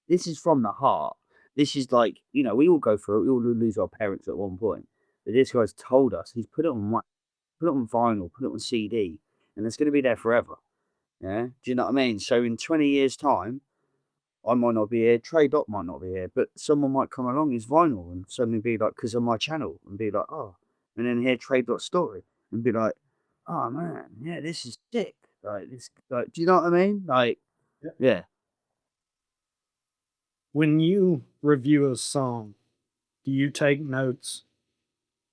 This is from the heart. This is like, we all go through it. We all lose our parents at one point. But this guy's told us. He's put it on put it on vinyl, put it on CD, and it's going to be there forever. Yeah, do you know what I mean? So in 20 years' time, I might not be here, Trey Dot might not be here, but someone might come along, his vinyl, and suddenly be like, because of my channel, and be like, oh, and then hear Trey Dot's story, and be like, oh man, yeah, this is sick. Like this, like, do you know what I mean? Like, yeah. When you review a song, do you take notes?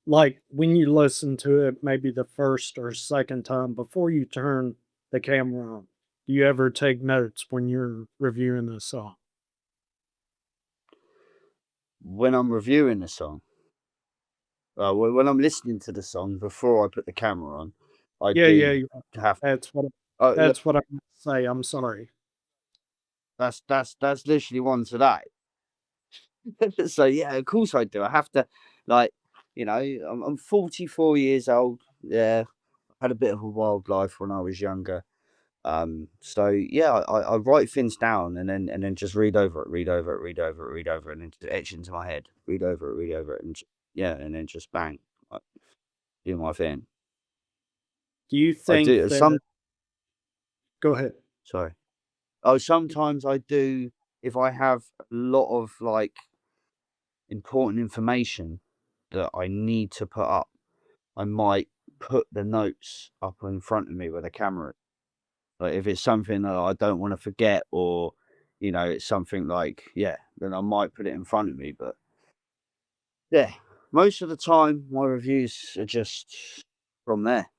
Like when you listen to it, maybe the first or second time before you turn the camera on, do you ever take notes when you're reviewing a song? When I'm reviewing the song, when I'm listening to the song before I put the camera on, I Yeah, do yeah. have. That's what Look, that's what I meant to say. I'm sorry. that's literally one today. So yeah, of course I do. I have to, like, I'm 44 years old. Yeah, I had a bit of a wild life when I was younger. So yeah, I write things down and then just read over it, and then just etch into my head. Read over it, and yeah, and then just bang, like, do my thing. Do you I think do that Go ahead. sorry. Oh, sometimes I do if I have a lot of like important information that I need to put up. I might put the notes up in front of me with a camera. Like if it's something that I don't want to forget, or it's something like, yeah, then I might put it in front of me. But yeah, most of the time my reviews are just from there.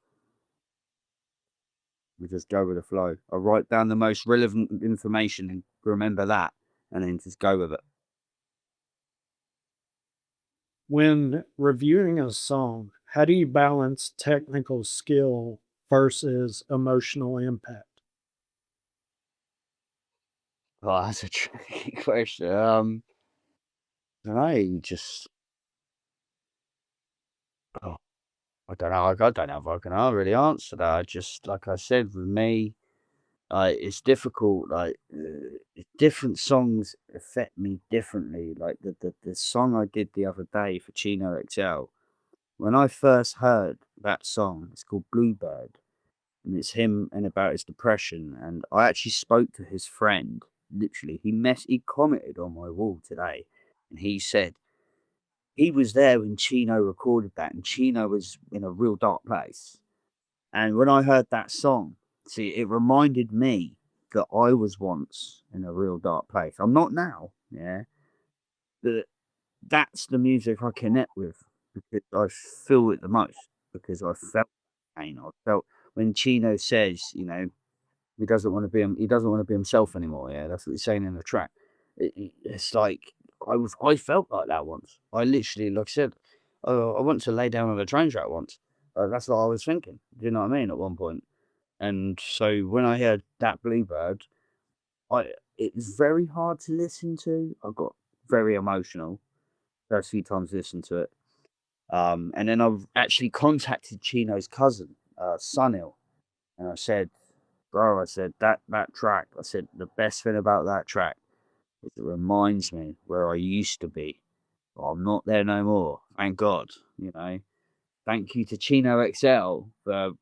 We just go with the flow. I write down the most relevant information and remember that, and then just go with it. When reviewing a song, how do you balance technical skill versus emotional impact? Oh, that's a tricky question. I don't know. Just oh, I don't know. I don't know if I can really answer that. I just, like I said, with me, it's difficult. Like different songs affect me differently. Like the song I did the other day for Chino XL. When I first heard that song, it's called Bluebird, and it's him and about his depression. And I actually spoke to his friend. Literally, he commented on my wall today, and he said he was there when Chino recorded that, and Chino was in a real dark place. And when I heard that song, see, it reminded me that I was once in a real dark place. I'm not now, yeah. But that's the music I connect with because I feel it the most. Because I felt pain. I felt when Chino says, he doesn't want to be he doesn't want to be himself anymore. Yeah, that's what he's saying in the track. It's like I felt like that once. I literally, like I said, I want to lay down on a train track once. That's what I was thinking. Do you know what I mean? At one point. And so when I heard that Bluebird, it was very hard to listen to. I got very emotional first few times listened to it. And then I've actually contacted Chino's cousin, Sunil, and I said, bro, I said that track, I said the best thing about that track is it reminds me where I used to be. But I'm not there no more. Thank God, Thank you to Chino XL for,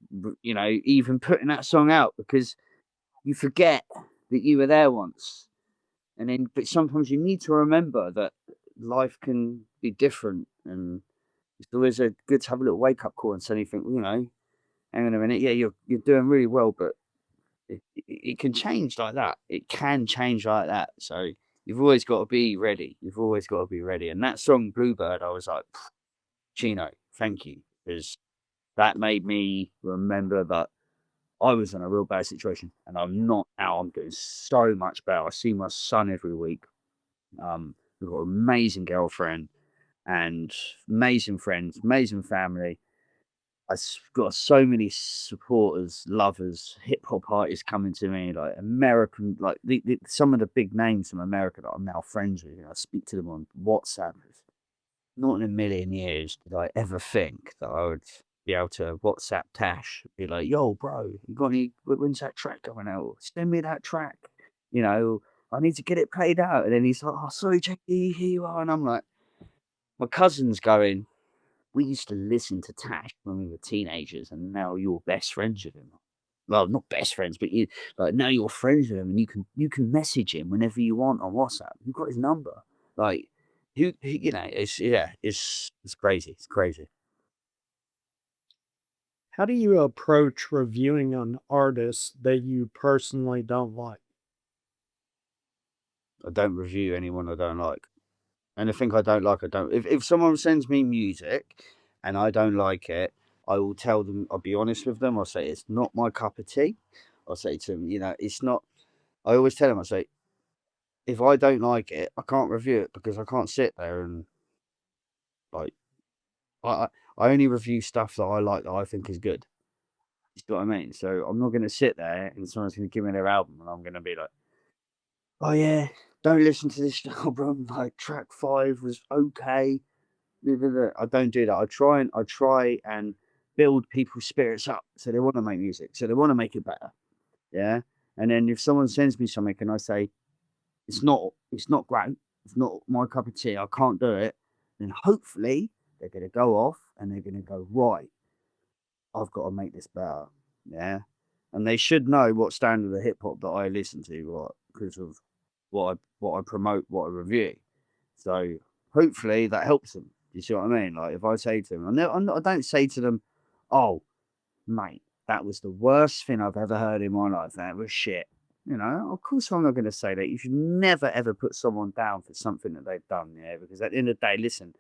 even putting that song out because you forget that you were there once. And then, but sometimes you need to remember that life can be different. And it's always good to have a little wake up call and suddenly think, hang on a minute. Yeah, you're doing really well, but it can change like that. It can change like that. So you've always got to be ready. You've always got to be ready. And that song, Bluebird, I was like, Chino, thank you. Because that made me remember that I was in a real bad situation, and I'm not now. I'm doing so much better. I see my son every week. We've got an amazing girlfriend and amazing friends, amazing family. Got so many supporters, lovers, hip hop artists coming to me, like American, like some of the big names from America that I'm now friends with. I speak to them on WhatsApp. Not in a million years did I ever think that I would be able to WhatsApp Tash, be like, "Yo, bro, you got any? When's that track coming out? Send me that track. You know, I need to get it played out." And then he's like, "Oh, sorry, Jackie, here you are." And I'm like, my cousin's going, "We used to listen to Tash when we were teenagers, and now you're best friends with him." Well, not best friends, but now you're friends with him, and you can message him whenever you want on WhatsApp. You've got his number. Like, it's crazy. It's crazy. How do you approach reviewing an artist that you personally don't like? I don't review anyone I don't like. Anything I don't like, I don't. If someone sends me music and I don't like it, I will tell them. I'll be honest with them. I'll say it's not my cup of tea. I'll say to them, it's not. I always tell them, I say, if I don't like it, I can't review it because I can't sit there and like I I I only review stuff that I like that I think is good. You see what I mean? So I'm not going to sit there and someone's going to give me their album and I'm going to be like, "Oh yeah, don't listen to this album. Like track 5 was okay." Blah, blah, blah." I don't do that. I try and build people's spirits up so they want to make music, so they want to make it better. Yeah. And then if someone sends me something and I say it's not great, it's not my cup of tea, I can't do it, then hopefully they're gonna go off and they're gonna go, right, I've got to make this better. Yeah. And they should know what standard of hip hop that I listen to, right? Because of what I promote, what I review. So hopefully that helps them. You see what I mean? Like if I say to them, I don't say to them, "Oh, mate, that was the worst thing I've ever heard in my life. That was shit." Of course I'm not going to say that. You should never ever put someone down for something that they've done. Yeah, because at the end of the day, listen,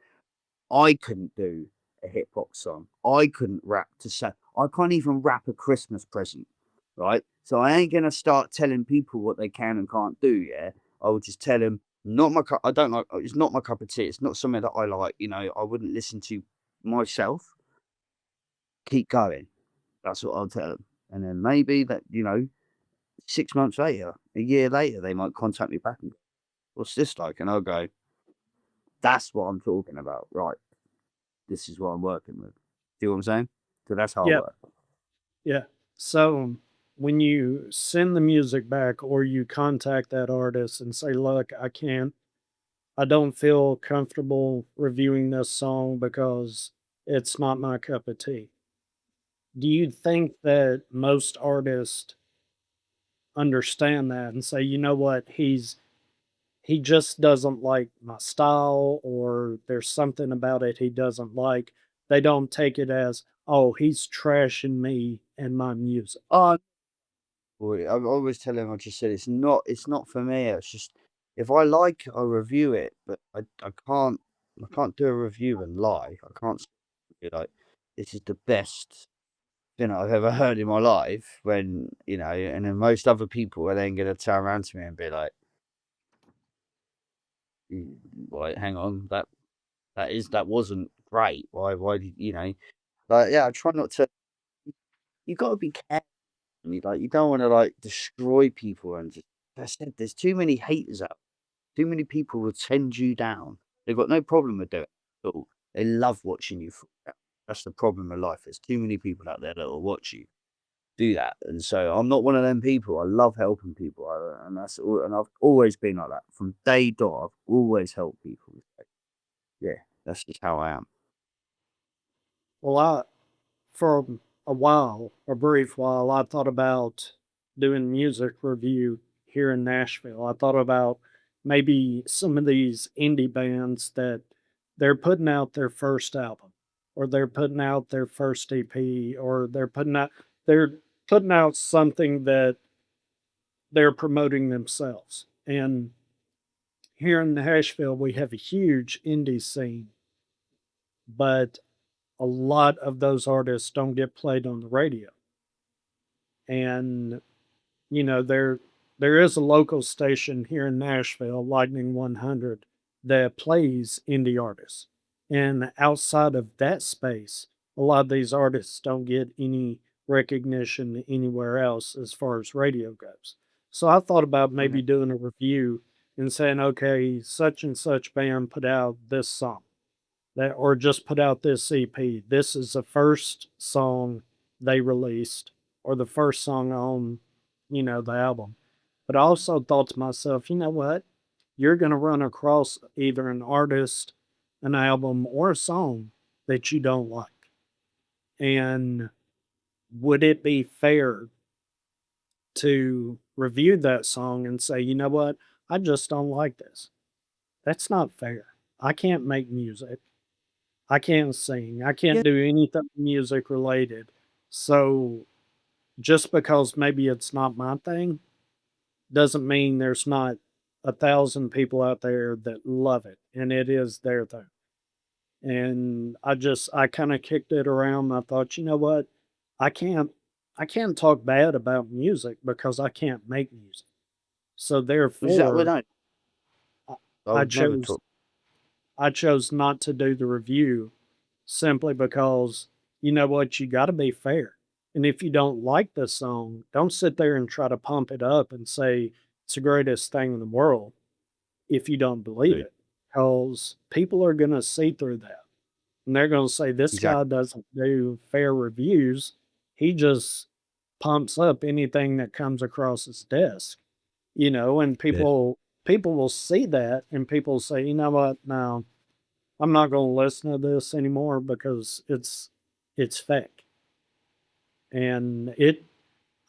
I couldn't do a hip hop song. I couldn't rap to say. I can't even rap a Christmas present, right? So I ain't gonna start telling people what they can and can't do. Yeah, I will just tell them not my cup. I don't like. It's not my cup of tea. It's not something that I like. I wouldn't listen to myself. Keep going. That's what I'll tell them. And then maybe that 6 months later, a year later, they might contact me back and go, "What's this like?" And I'll go, "That's what I'm talking about, right? This is what I'm working with." See what I'm saying? So that's how I Yeah, work. yeah. So when you send the music back or you contact that artist and say, "Look, I don't feel comfortable reviewing this song because it's not my cup of tea." Do you think that most artists understand that and say, "You know what? He just doesn't like my style or there's something about it he doesn't like." They don't take it as, "Oh, he's trashing me and my music." Oh, boy, I always tell them, I just said, it's not for me. It's just, if I like it, I'll review it, but I can't do a review and lie. I can't be like, this is the best thing I've ever heard in my life and then most other people are then going to turn around to me and be like, "Wait, hang on, that wasn't great. Why did like, yeah, I try not to. You got to be careful. You don't want to like destroy people and just. I said there's too many haters out. Too many people will send you down. They've got no problem with doing it at all. They love watching you fall down. That's the problem with life. There's too many people out there that will watch you do that. And so I'm not one of them people. I love helping people, and that's all. And I've always been like that from day dot. I've always helped people. So, yeah, that's just how I am. Well, for a brief while, I thought about doing music review here in Nashville. I thought about maybe some of these indie bands that they're putting out their first album or they're putting out their first EP or they're putting out something that they're promoting themselves. And here in Nashville, we have a huge indie scene, but a lot of those artists don't get played on the radio. And there is a local station here in Nashville, Lightning 100, that plays indie artists. And outside of that space, a lot of these artists don't get any recognition anywhere else as far as radio goes. So I thought about Okay. maybe doing a review and saying, okay, such and such band put out this song that or just put out this EP. This is the first song they released or the first song on, the album. But I also thought to myself, you know what? You're going to run across either an artist, an album, or a song that you don't like. And would it be fair to review that song and say, you know what? I just don't like this. That's not fair. I can't make music. I can't sing. I Yeah. can't do anything music related. So just because maybe it's not my thing doesn't mean there's not 1,000 people out there that love it and it is their thing. And I kind of kicked it around. I thought, you know what? I can't I can't talk bad about music because I can't make music. So Is that what therefore I, I I would never chose talk. I chose not to do the review simply because you know what, you got to be fair. And if you don't like the song, don't sit there and try to pump it up and say it's the greatest thing in the world if you don't believe Right. it. Because people are going to see through that. And they're going to say, this guy Exactly. doesn't do fair reviews. He just pumps up anything that comes across his desk, and Yeah. people will see that and people say, you know what, no, I'm not going to listen to this anymore because it's fake. And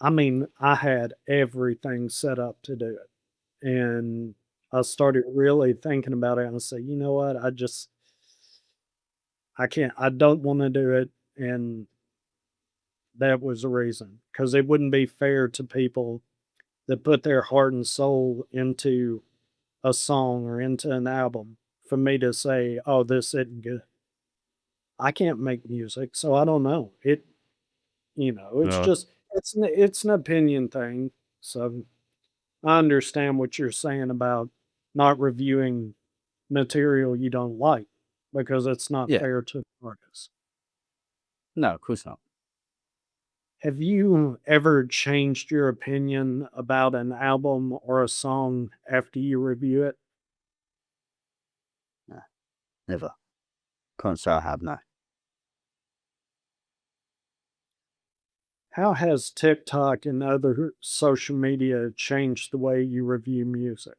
I mean, I had everything set up to do it. And I started really thinking about it and I said, you know what? I don't want to do it. And that was the reason because it wouldn't be fair to people that put their heart and soul into a song or into an album for me to say, oh, this isn't good. I can't make music, so I don't know. It's No. just it's an opinion thing. So I understand what you're saying about not reviewing material you don't like because it's not Yeah. fair to the artist. No, of course not. Have you ever changed your opinion about an album or a song after you review it? No, never. Can't say I have. No. How has TikTok and other social media changed the way you review music?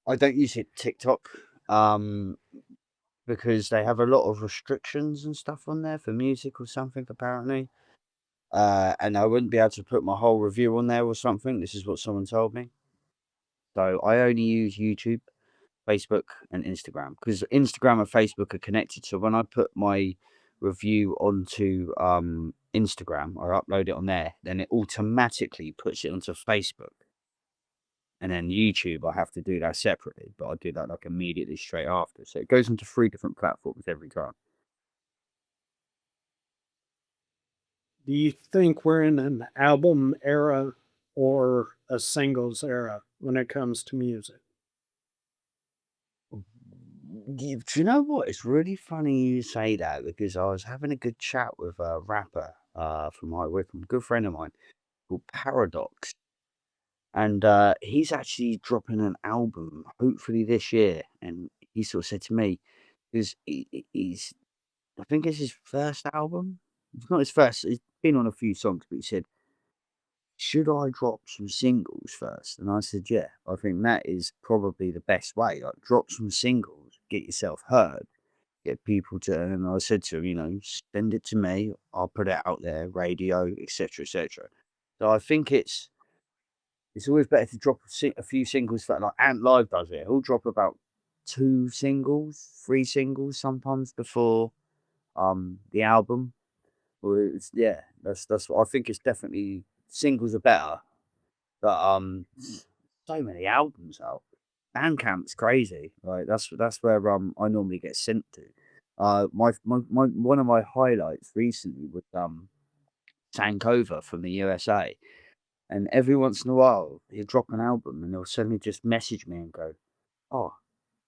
I don't use it TikTok. Um, because they have a lot of restrictions and stuff on there for music or something apparently. And I wouldn't be able to put my whole review on there or something. This is what someone told me. So I only use YouTube, Facebook, and Instagram because Instagram and Facebook are connected. So when I put my review onto Instagram or upload it on there, then it automatically puts it onto Facebook. And then YouTube, I have to do that separately, but I do that like immediately straight after. So it goes into 3 different platforms every time. Do you think we're in an album era or a singles era when it comes to music? Do you know what? It's really funny you say that because I was having a good chat with a rapper from High Wycombe, a good friend of mine called Paradox. And he's actually dropping an album hopefully this year. And he sort of said to me, because he's, I think it's his first album. It's not his first, he's been on a few songs, but he said, should I drop some singles first? And I said, yeah, I think that is probably the best way. Like, drop some singles, get yourself heard, get people to. And I said to him, send it to me. I'll put it out there, radio, etc., etc. So I think it's always better to drop a few singles for like Ant Live does it. He'll drop about 2 singles, 3 singles sometimes before the album. Well, it's yeah, that's what I think. It's definitely singles are better, but so many albums out. Bandcamp's crazy. Right, that's where I normally get sent to. My one of my highlights recently was tank over from the USA. And every once in a while, he'll drop an album and he'll suddenly just message me and go, "Oh,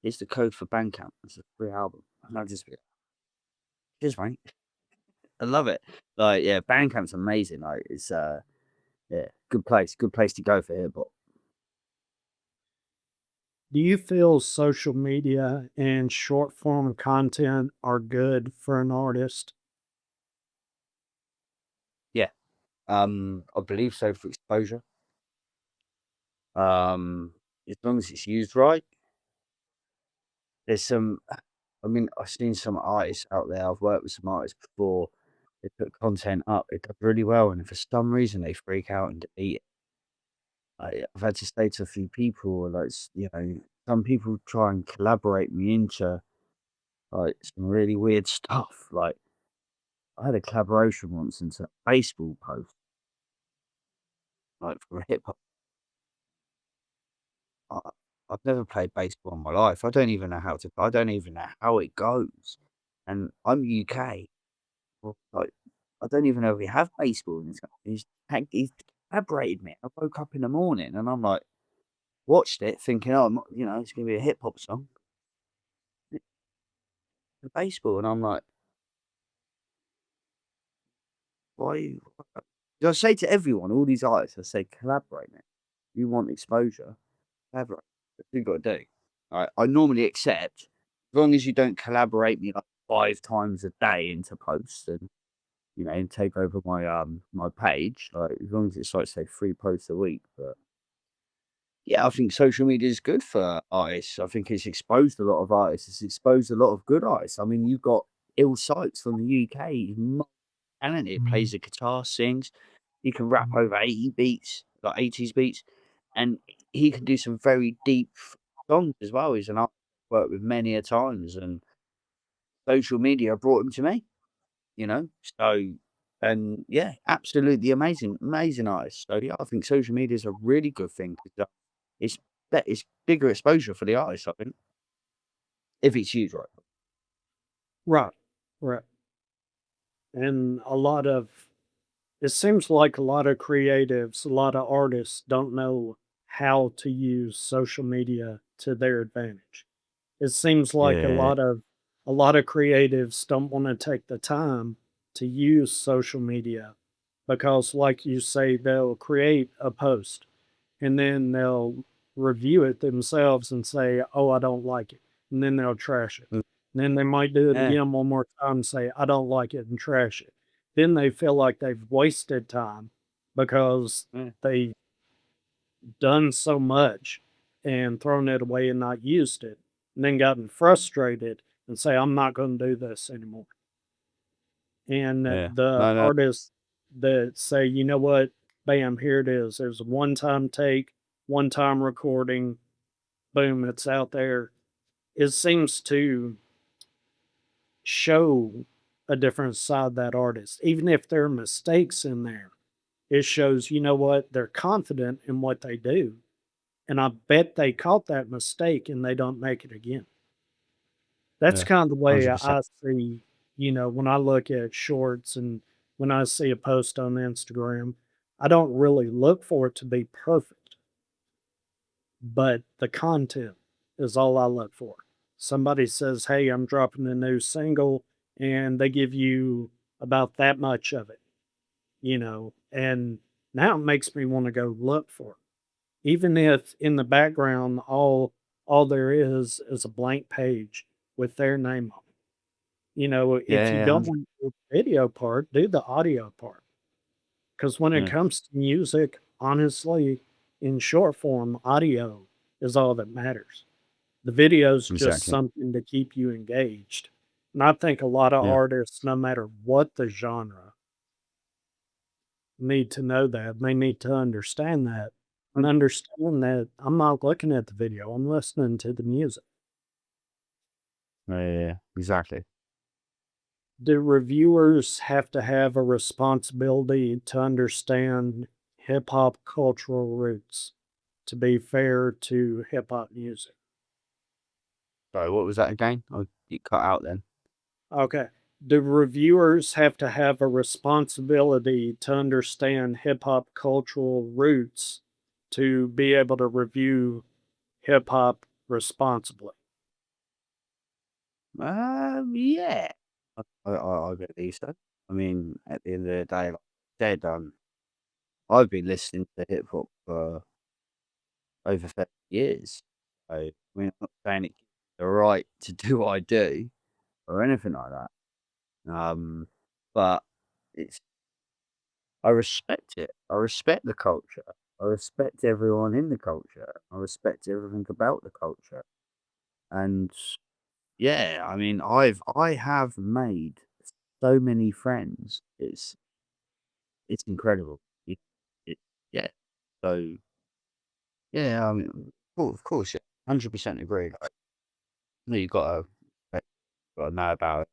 here's the code for Bandcamp. It's a free album." And I'll just be like, "Cheers, mate." I love it. Like, yeah, Bandcamp's amazing. Like, it's yeah, good place to go for hip hop. Do you feel social media and short form content are good for an artist? Yeah, I believe so for exposure. As long as it's used right. There's some, I mean, I've seen some artists out there. I've worked with some artists before. They put content up, it does really well, and if for some reason they freak out and delete it, I've had to say to a few people, like, some people try and collaborate me into like some really weird stuff. Like, I had a collaboration once into a baseball post, like for hip hop. I, I've never played baseball in my life. I don't even know how to. I don't even know how it goes. And I'm UK. Well, like, I don't even know if we have baseball in this country. He's collaborated me. I woke up in the morning and I'm like, watched it, thinking, oh, it's gonna be a hip hop song, the baseball, and I'm like, why? I say to everyone, all these artists, I say, collaborate, man. You want exposure, collaborate. That's what you got to do. I normally accept, as long as you don't collaborate me like 5 times a day into posts and and take over my page. Like, as long as it's like, say, 3 posts a week. But yeah, I think social media is good for artists. I think it's exposed a lot of artists. It's exposed a lot of good artists. I mean, you've got Ill Sykes from the UK. He's talented. Plays the guitar, sings. He can rap over 80 beats, like 80s beats, and he can do some very deep songs as well. He's an artist I've worked with many a times, and social media brought him to me. So, and yeah, absolutely amazing, amazing artist. So yeah, I think social media is a really good thing because it's it's bigger exposure for the artist. I think if it's used right. Right. Right. And it seems like a lot of creatives, a lot of artists don't know how to use social media to their advantage. It seems like Yeah, a lot of creatives don't want to take the time to use social media because, like you say, they'll create a post and then they'll review it themselves and say, "Oh, I don't like it," and then they'll trash it. mm, And then they might do it yeah, again one more time and say, "I don't like it," and trash it. Then they feel like they've wasted time because yeah, they've done so much and thrown it away and not used it, and then gotten frustrated and say, "I'm not going to do this anymore." And yeah. the No, no, artists that say, "You know what? Bam, here it is. There's a one time take, one time recording, boom, it's out there." It seems to show a different side of that artist. Even if there are mistakes in there, it shows, you know what, they're confident in what they do. And I bet they caught that mistake and they don't make it again. That's yeah, kind of the way 100%. I see, when I look at shorts and when I see a post on Instagram, I don't really look for it to be perfect, but the content is all I look for. Somebody says, "Hey, I'm dropping a new single," and they give you about that much of it, and now it makes me want to go look for it. Even if in the background all there is a blank page with their name on it. Yeah, If you yeah, don't 100. want to do the video part, do the audio part. Because when it Yeah, comes to music, honestly, in short form, audio is all that matters. The video's just exactly. something to keep you engaged. And I think a lot of Yeah, artists, no matter what the genre, need to know that. They need to understand that and um, understand that I'm not looking at the video, I'm listening to the music. yeah, yeah, yeah, exactly. Do reviewers have to have a responsibility to understand hip hop cultural roots to be fair to hip hop music? Sorry, what was that again? You cut out then. Okay. do reviewers have to have a responsibility to understand hip hop cultural roots to be able to review hip hop responsibly? Yeah, I believe so. I mean, at the end of the day, like I said, I've been listening to hip hop for over 30 years. So, I mean, I'm not saying it gives me the right to do what I do or anything like that. But it's I respect it. I respect the culture. I respect everyone in the culture. I respect everything about the culture. And yeah, I mean, I have made so many friends. It's incredible. It, it, yeah. So yeah, I mean, of course, yeah, 100% agree. Like, you gotta know about it.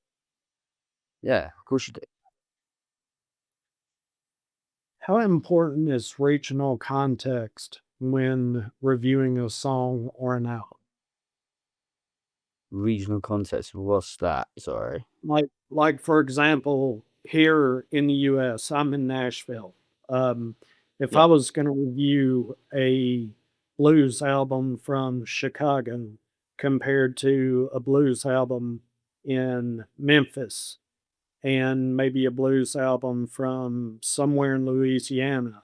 Yeah, of course you do. How important is regional context when reviewing a song or an album? Regional context. What's that? Sorry. Like for example, here in the US, I'm in Nashville. Um, if Yeah, I was going to review a blues album from Chicago compared to a blues album in Memphis and maybe a blues album from somewhere in Louisiana,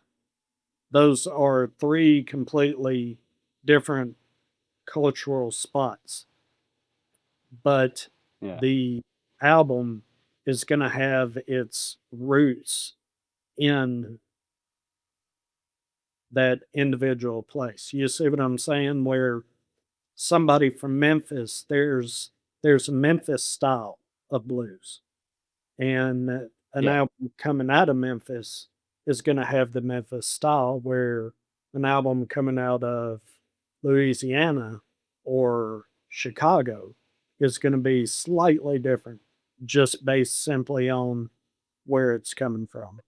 those are three completely different cultural spots. But yeah, the album is going to have its roots in that individual place. You see what I'm saying? Where somebody from Memphis, there's a Memphis style of blues, and an yeah. album coming out of Memphis is going to have the Memphis style, where an album coming out of Louisiana or Chicago is going to be slightly different, just based simply on where it's coming from.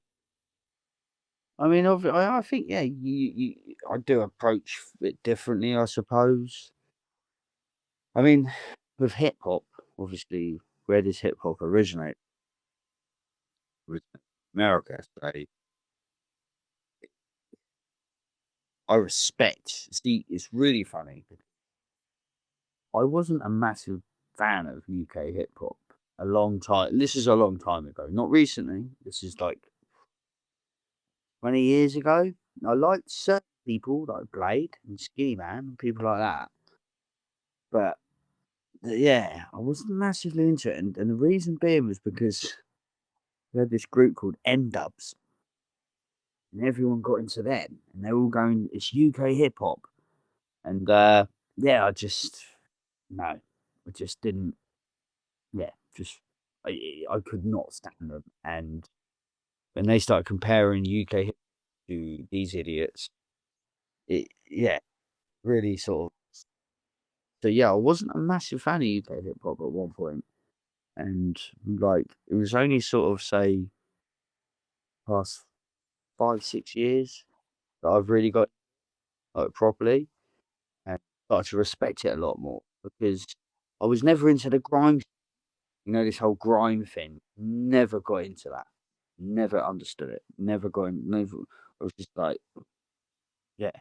I mean, I think yeah, I do approach it differently, I suppose. I mean, with hip hop, obviously, where does hip hop originate? Originate in America. So I respect. See, it's really funny. I wasn't a massive fan of UK hip hop a long time. This is a long time ago, not recently. This is like 20 years ago. I liked certain people like Blade and Skinny Man and people like that. But yeah, I wasn't massively into it. And the reason being was because we had this group called N Dubs and everyone got into them and they're all going, it's UK hip hop. And yeah, no, I just didn't, yeah, just, I could not stand them. And when they started comparing UK hip hop to these idiots, yeah, really sort of, so yeah, I wasn't a massive fan of UK hip hop at one point. And like, it was only sort of, say, past 5, 6 years that I've really got like properly and started to respect it a lot more because I was never into the grime, this whole grime thing. Never got into that. Never understood it. Never. I was just like, yeah.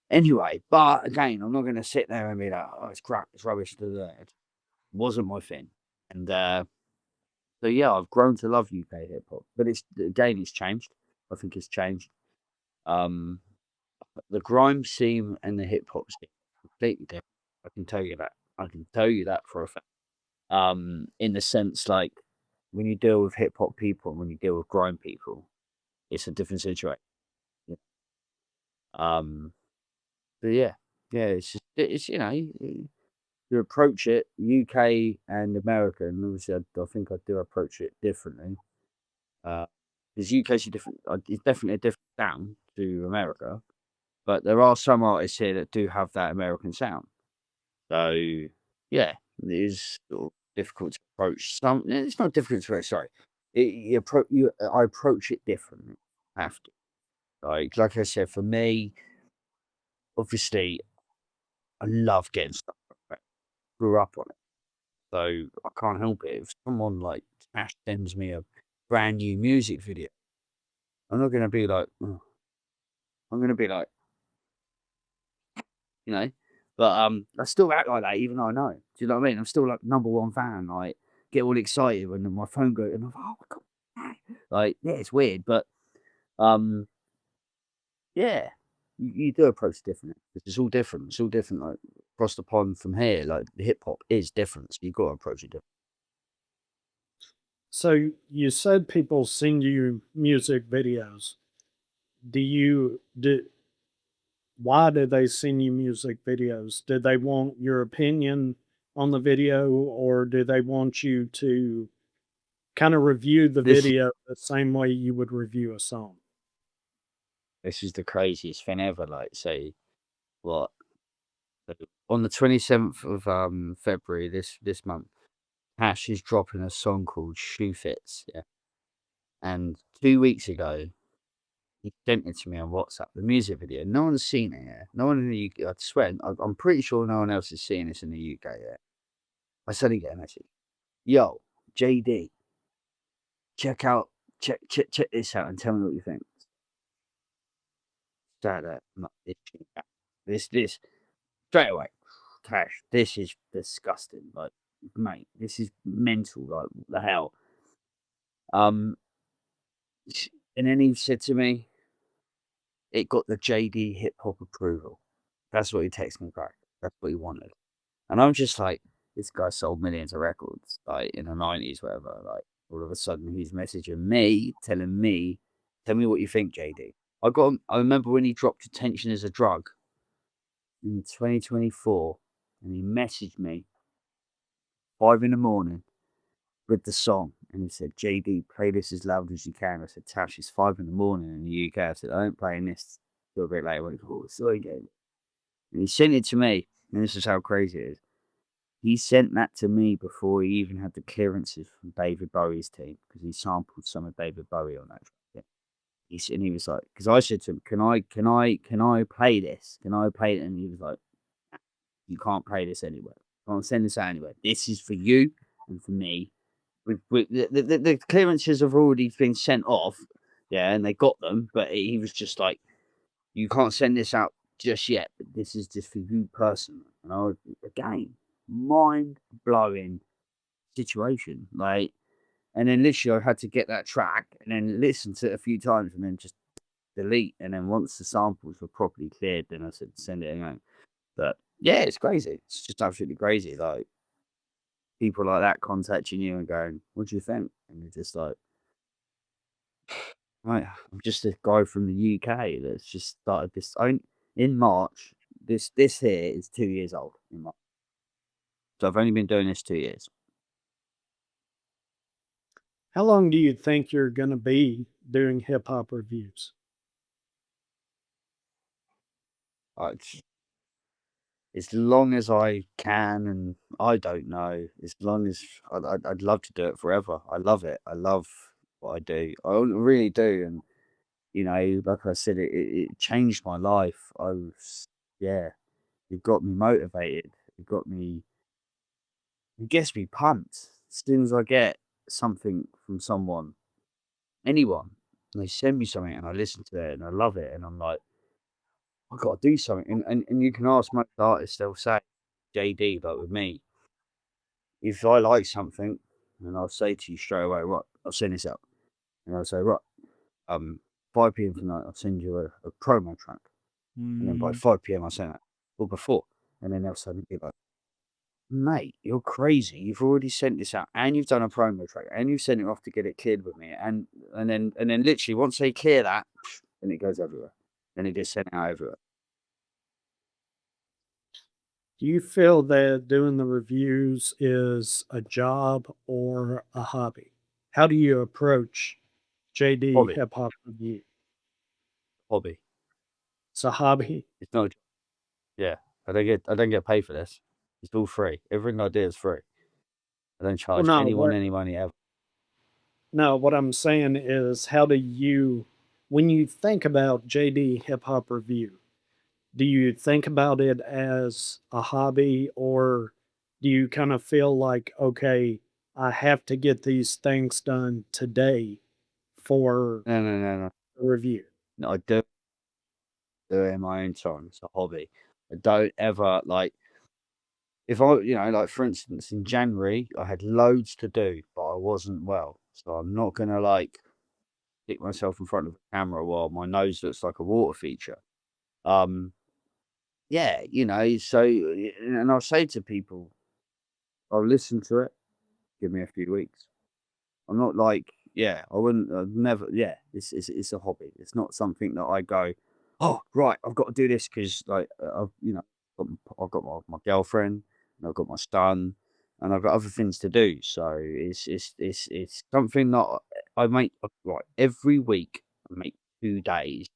Anyway, but again, I'm not going to sit there and be like, oh, it's crap, it's rubbish. It wasn't my thing. And so yeah, I've grown to love UK hip hop, but it's changed. I think it's changed. Um, the grime scene and the hip hop scene are completely different. I can tell you that. I can tell you that for a fact. In the sense like when you deal with hip hop people and when you deal with grime people, it's a different situation. Yeah. Um, but yeah, it's just it's you approach it UK and America, and obviously I think I do approach it differently. Because UK's a different, it's definitely a different sound to America, but there are some artists here that do have that American sound. So yeah, it is sort of difficult to approach. It's not difficult to approach. Sorry, I approach it differently. I have to like I said, for me, obviously, I love getting stuff. Grew up on it, So I can't help it. If someone like Tash sends me a brand new music video, I'm not gonna be like, "Oh." I'm gonna be like, you know. But I still act like that, even though I know. Do you know what I mean? I'm still like number one fan. Like, get all excited when my phone goes, and I'm like, oh my god, like, yeah, it's weird, but um, yeah, you do approach it differently. It's all different. It's all different. Like across the pond from here, like the hip hop is different. So you got to approach it different. So you said people send you music videos. Do you do Why do they send you music videos? Do they want your opinion on the video, or do they want you to kind of review the This video the same way you would review a song? this is the craziest thing ever. Like, say what so on the 27th of February this month, Hash is dropping a song called Shoe Fits. Yeah, and 2 weeks ago he sent it to me on WhatsApp, the music video. No one's seen it yet. No one in the UK. I swear, I'm pretty sure no one else is seeing this in the UK yet. I suddenly get a message. Yo, JD, check this out and tell me what you think. That this straight away. Cash, this is disgusting. Like, mate, this is mental. Like, what the hell? Um, and then he said to me, it got the JD hip hop approval. That's what he texted me back. That's what he wanted. And I'm just like, this guy sold millions of records, like in the 90s, whatever. Like, all of a sudden, he's messaging me, telling me, tell me what you think, JD. I remember when he dropped Attention is a Drug in 2024, and he messaged me 5 in the morning with the song. And he said, JD, play this as loud as you can. I said, Tash, it's 5 in the morning in the UK. I said, I ain't playing this till a bit later. He went, oh, sorry, JD. And he sent it to me, and this is how crazy it is. He sent that to me before he even had the clearances from David Bowie's team, because he sampled some of David Bowie on that track. And he was like, because I said to him, can I play this? Can I play it? And he was like, you can't play this anywhere. I can't send this out anywhere. This is for you and for me. The clearances have already been sent off, yeah, and they got them, but he was just like, you can't send this out just yet, but this is just for you personally. And I was, again, mind blowing situation. Like, and then literally I had to get that track and then listen to it a few times and then just delete. And then once the samples were properly cleared, then I said send it again. But yeah, it's crazy. It's just absolutely crazy. Like, people like that contacting you and going, what do you think? And you're just like, right, I'm just a guy from the UK that's just started this. In March, this here is 2 years old in March. So I've only been doing this 2 years. How long do you think you're going to be doing hip hop reviews? It's as long as I can, and I don't know. As long as I'd love to do it forever. I love it. I love what I do. I really do. And you know, like I said, it changed my life. Yeah, it got me motivated. It gets me pumped. As soon as I get something from someone, anyone, and they send me something and I listen to it and I love it and I'm like, I gotta do something. And you can ask most artists, they'll say, JD, like with me, if I like something, and I'll say to you straight away, right, I'll send this out. And I'll say, right, 5 p.m. tonight, I'll send you a promo track. And then by 5 p.m. I'll send that. Or before. And then they'll suddenly be like, mate, you're crazy. You've already sent this out and you've done a promo track and you've sent it off to get it cleared with me. And then literally once they clear that, then it goes everywhere. Then it just sent out everywhere. Do you feel that doing the reviews is a job or a hobby? How do you approach JD Hobby. Hip Hop Review? Hobby. It's a hobby. It's not a job. Yeah. I don't get paid for this. It's all free. Everything I do is free. I don't Well, charge no, anyone any money ever. what I'm saying is, how do you, when you think about JD Hip Hop Review, do you think about it as a hobby, or Do you kind of feel like, okay, I have to get these things done today for No, no, no, no. the review? No, I do it in my own time. It's a hobby. I don't ever like if I, like for instance, in January, I had loads to do, but I wasn't well. So I'm not gonna like stick myself in front of a camera while my nose looks like a water feature. Um, yeah, so and I'll say to people, I'll listen to it, give me a few weeks. I'm not like, yeah, I'd never, yeah, it's a hobby. It's not something that I go, oh, right, I've got to do this because, like, I've got my girlfriend, and I've got my son, and I've got other things to do. So it's something that I make, right, every week, I make 2 days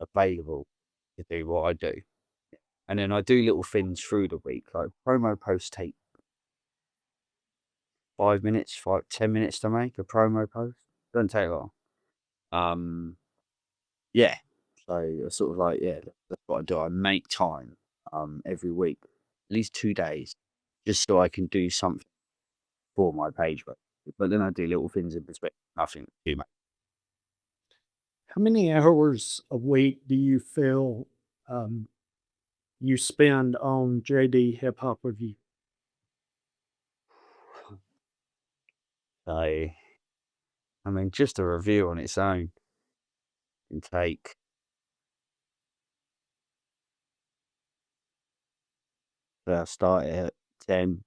available to do what I do. And then I do little things through the week, like promo posts take 5 minutes, 10 minutes to make a promo post. Doesn't take long. Yeah. So it's sort of like, yeah, that's what I do. I make time every week, at least 2 days, just so I can do something for my page. But then I do little things in perspective, nothing too much. How many hours a week do you feel um, you spend on JD Hip Hop Review? So I mean, just a review on its own can take start at 10,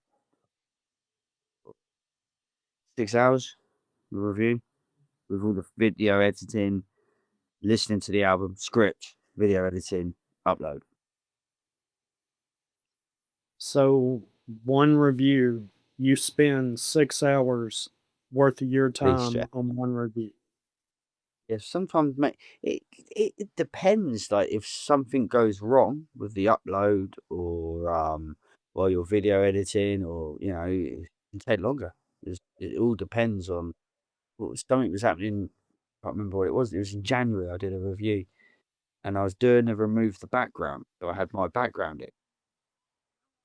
6 hours a review with all the video editing, listening to the album, script, video editing, upload. So, one review, you spend 6 hours worth of your At least, yeah. time on one review. Yeah, sometimes, mate, it depends. Like, if something goes wrong with the upload or while you're video editing, or it can take longer. It all depends on something was happening. I can't remember what it was. It was in January. I did a review, and I was doing the remove the background, so I had my background in.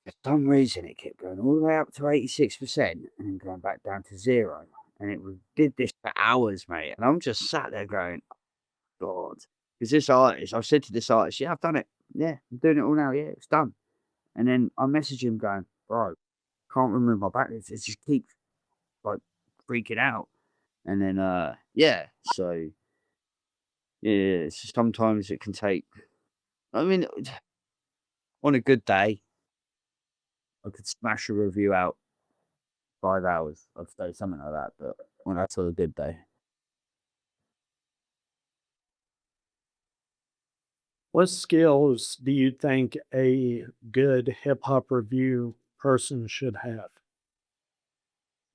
For some reason, it kept going all the way up to 86% and then going back down to 0. And did this for hours, mate. And I'm just sat there going, God. Because this artist, I've said to this artist, yeah, I've done it. Yeah, I'm doing it all now. Yeah, it's done. And then I message him going, bro, can't remove my back. It just keeps like freaking out. And then, yeah, so yeah, sometimes it can take, I mean, on a good day, I could smash a review out 5 hours. I'd say something like that. But when that's on a good day. What skills do you think a good hip hop review person should have?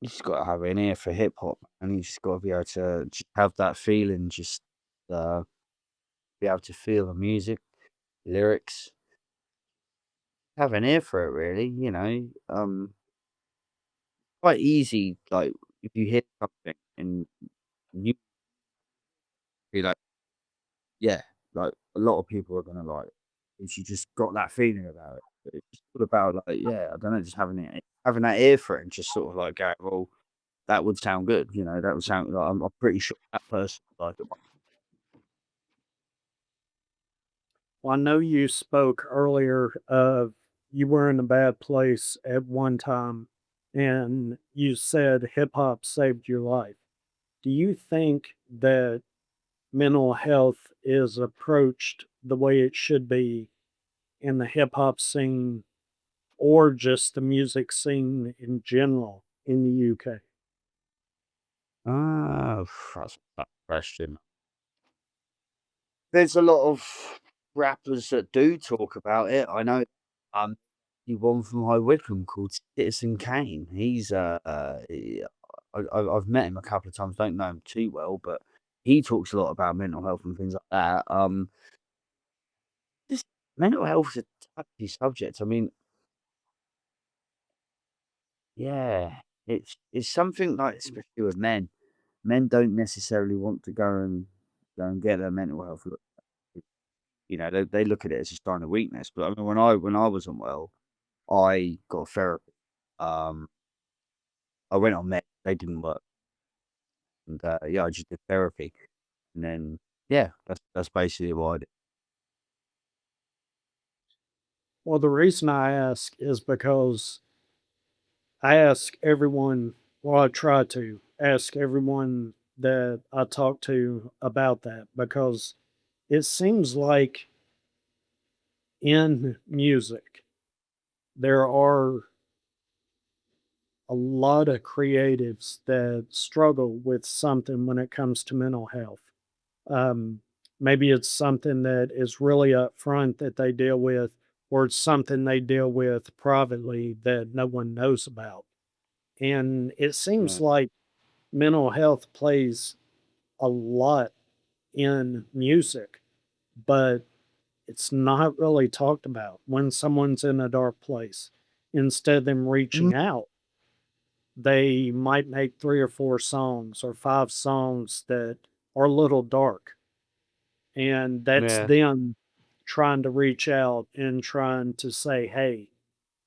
You just got to have an ear for hip hop, and you just got to be able to just have that feeling, just uh, be able to feel the music, lyrics, have an ear for it, really. Quite easy. Like if you hear something and you be like, yeah, like a lot of people are gonna like. If you just got that feeling about it, but it's just all about like, yeah, I don't know, just having that ear for it, and just sort of like going, well, that would sound good. That would sound like I'm pretty sure that person would like it. Well, I know you spoke earlier of you were in a bad place at one time and you said hip hop saved your life. Do you think that mental health is approached the way it should be in the hip hop scene or just the music scene in general in the UK? Ah, that's a tough question. There's a lot of rappers that do talk about it. I know, one from High Wycombe called Citizen Kane. He's, I've met him a couple of times, don't know him too well, but he talks a lot about mental health and things like that. Just mental health is a touchy subject. I mean, yeah, it's something like, especially with men. Men don't necessarily want to go and get their mental health looked at. They look at it as a sign of weakness. But I mean, when I wasn't well, I got therapy. Um, I went on meds, they didn't work, and yeah, I just did therapy, and then yeah, that's basically what I did. Well, the reason I ask is because I ask everyone, well, I try to ask everyone that I talk to about that because it seems like in music, there are a lot of creatives that struggle with something when it comes to mental health. Um, Maybe it's something that is really upfront that they deal with, or it's something they deal with privately that no one knows about. And it seems Yeah. like mental health plays a lot in music, but it's not really talked about when someone's in a dark place. Instead of them Mm. reaching out, they might make 3 or 4 songs or 5 songs that are a little dark, and that's Yeah. them trying to reach out and trying to say, "Hey,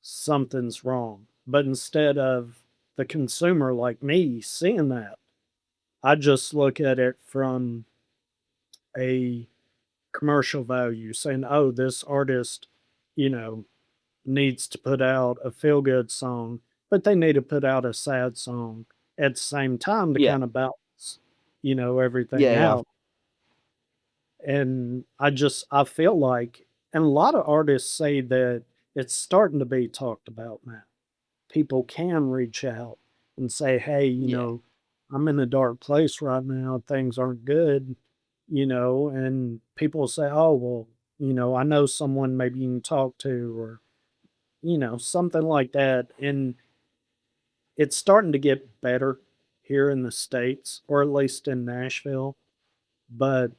something's wrong." But instead of the consumer like me seeing that, I just look at it from a commercial value, saying, "Oh, this artist, you know, needs to put out a feel good song, but they need to put out a sad song at the same time to Yeah. kind of balance, everything Yeah. Yeah. out." And I feel like, and a lot of artists say that it's starting to be talked about now. People can reach out and say, "Hey, Yeah. I'm in a dark place right now. Things aren't good," and people say, "Oh, well, I know someone maybe you can talk to," or, something like that. And it's starting to get better here in the States, or at least in Nashville. But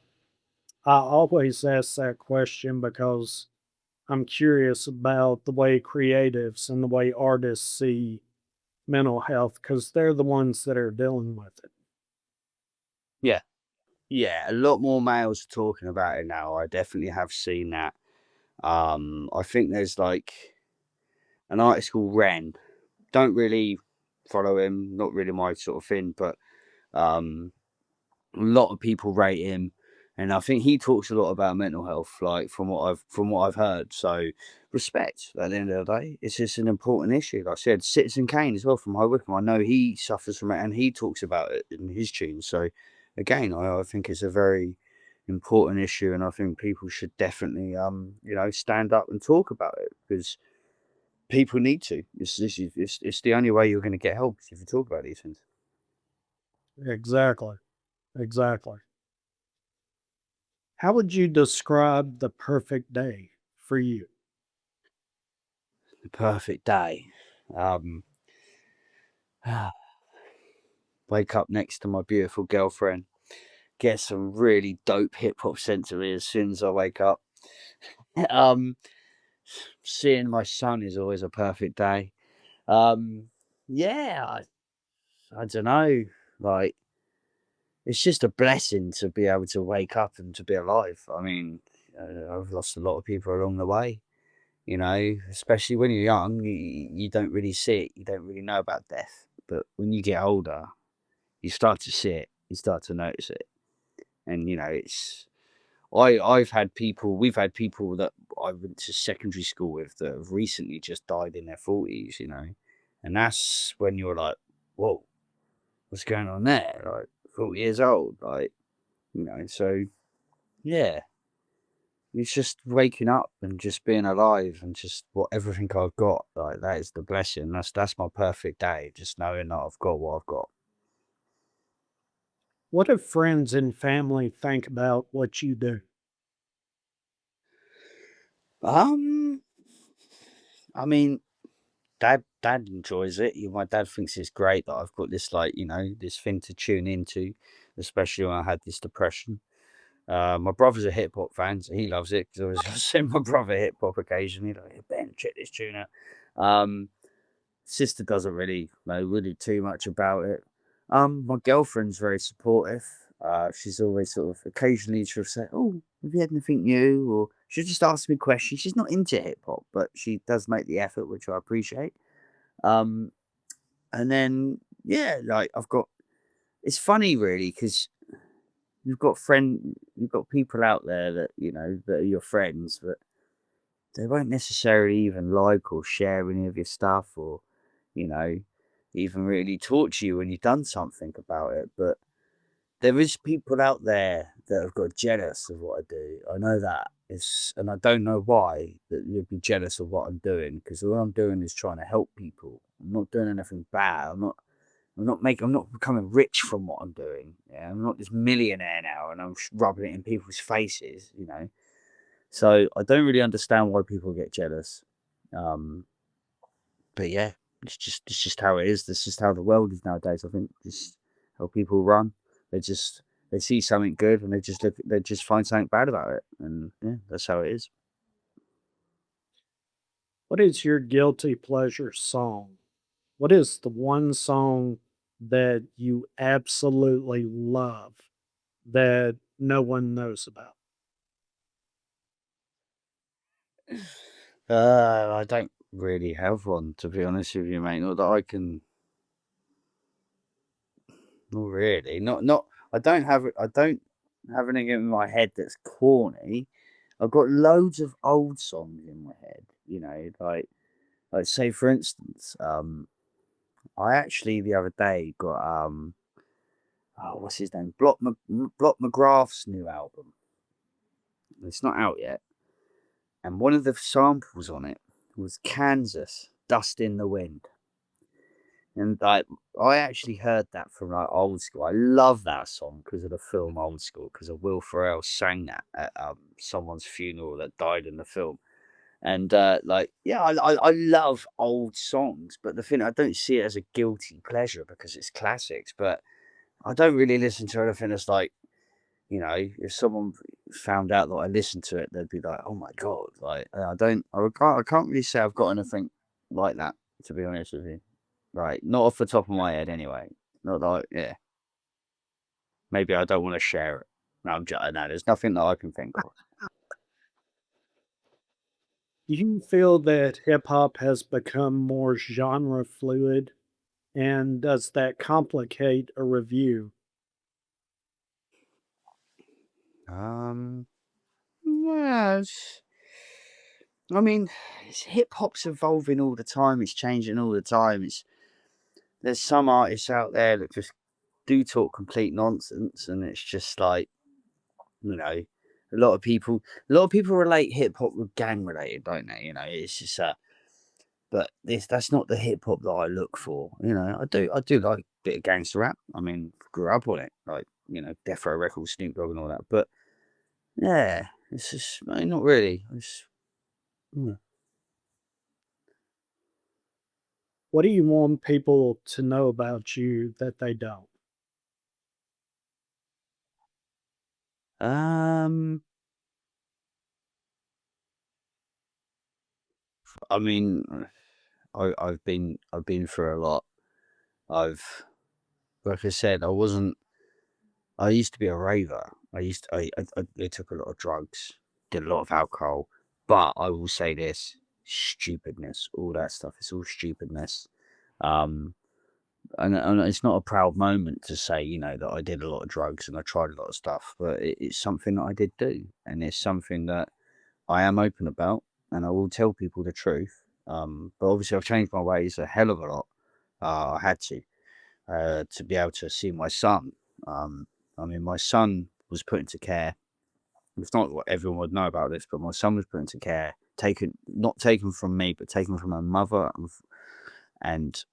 I always ask that question because I'm curious about the way creatives and the way artists see mental health because they're the ones that are dealing with it. Yeah. Yeah. A lot more males are talking about it now. I definitely have seen that. I think there's like an artist called Ren. Don't really follow him, not really my sort of thing, but um, a lot of people rate him, and I think he talks a lot about mental health, like from what I've heard. So respect at the end of the day. It's just an important issue. Like I said, Citizen Kane as well from High Wycombe. I know he suffers from it and he talks about it in his tunes. So again, I think it's a very important issue, and I think people should definitely stand up and talk about it because people need to. It's the only way you're going to get help is if you talk about these things. Exactly. Exactly. How would you describe the perfect day for you? The perfect day. Wake up next to my beautiful girlfriend, get some really dope hip hop sent to me as soon as I wake up. um, Seeing my son is always a perfect day. Um, yeah, I don't know. Like, it's just a blessing to be able to wake up and to be alive. I mean, I've lost a lot of people along the way. Especially when you're young, you don't really see it. You don't really know about death. But when you get older, you start to see it. You start to notice it. And, we've had people that I went to secondary school with that have recently just died in their 40s. And that's when you're like, whoa, what's going on there? Like, 40 years old. So yeah, it's just waking up and just being alive and just what everything I've got. Like, that is the blessing. That's my perfect day. Just knowing that I've got what I've got. What if friends and family think about what you do? Um, I mean, dad enjoys it. My dad thinks it's great that I've got this this thing to tune into, especially when I had this depression. My brother's a hip hop fan, so he loves it because I send my brother hip hop occasionally. Like, "Hey, Ben, check this tune out." Sister doesn't really too much about it. My girlfriend's very supportive. She's always sort of occasionally she'll say, "Oh, have you had anything new?" Or she'll just ask me questions. She's not into hip hop, but she does make the effort, which I appreciate. And then like it's funny really because you've got people out there that that are your friends, but they won't necessarily even like or share any of your stuff, or you know even really talk to you when you've done something about it. But there is people out there that have got jealous of what I do. I know that. And I don't know why that you'd be jealous of what I'm doing, because all I'm doing is trying to help people. I'm not doing anything bad. I'm not becoming rich from what I'm doing. Yeah, I'm not this millionaire now, and I'm rubbing it in people's faces. So I don't really understand why people get jealous. But yeah, it's just how it is. That's just how the world is nowadays. I think just how people run. They see something good and they just find something bad about it, and yeah, that's how it is. What is your guilty pleasure song? What is the one song that you absolutely love that no one knows about? I don't really have one, to be honest with you, mate. Not that I can. Not really. Not. I don't have. I don't have anything in my head that's corny. I've got loads of old songs in my head. Like say for instance, I actually the other day got oh, what's his name? Block McGrath's new album. It's not out yet, and one of the samples on it was Kansas, "Dust in the Wind." And I actually heard that from like old school. I love that song because of the film Old School, because of Will Ferrell sang that at someone's funeral that died in the film. And I love old songs, but the thing, I don't see it as a guilty pleasure because it's classics. But I don't really listen to anything that's like, if someone found out that I listened to it, they'd be like, "Oh my god!" Like I can't really say I've got anything like that, to be honest with you. Right, not off the top of my head, anyway. Not like, yeah. Maybe I don't want to share it. No, no, there's nothing that I can think of. Do you feel that hip hop has become more genre fluid? And does that complicate a review? Um, yes. I mean, hip hop's evolving all the time. It's changing all the time. There's some artists out there that just do talk complete nonsense, and it's just like, a lot of people, relate hip hop with gang related, don't they? It's just but that's not the hip hop that I look for. I do like a bit of gangster rap. I mean, grew up on it, like Death Row Records, Snoop Dogg, and all that. But yeah, it's just not really. Mm. What do you want people to know about you that they don't? Um, I mean, I've been through a lot. I've, like I said, I wasn't. I used to be a raver. I took a lot of drugs, did a lot of alcohol. But I will say this: stupidness, all that stuff. It's all stupidness. Um, and it's not a proud moment to say, that I did a lot of drugs and I tried a lot of stuff, but it's something that I did do, and it's something that I am open about, and I will tell people the truth. But obviously, I've changed my ways a hell of a lot. I had to be able to see my son. Um, I mean, my son was put into care. It's not what everyone would know about this, but my son was put into care, not taken from me, but taken from my mother, and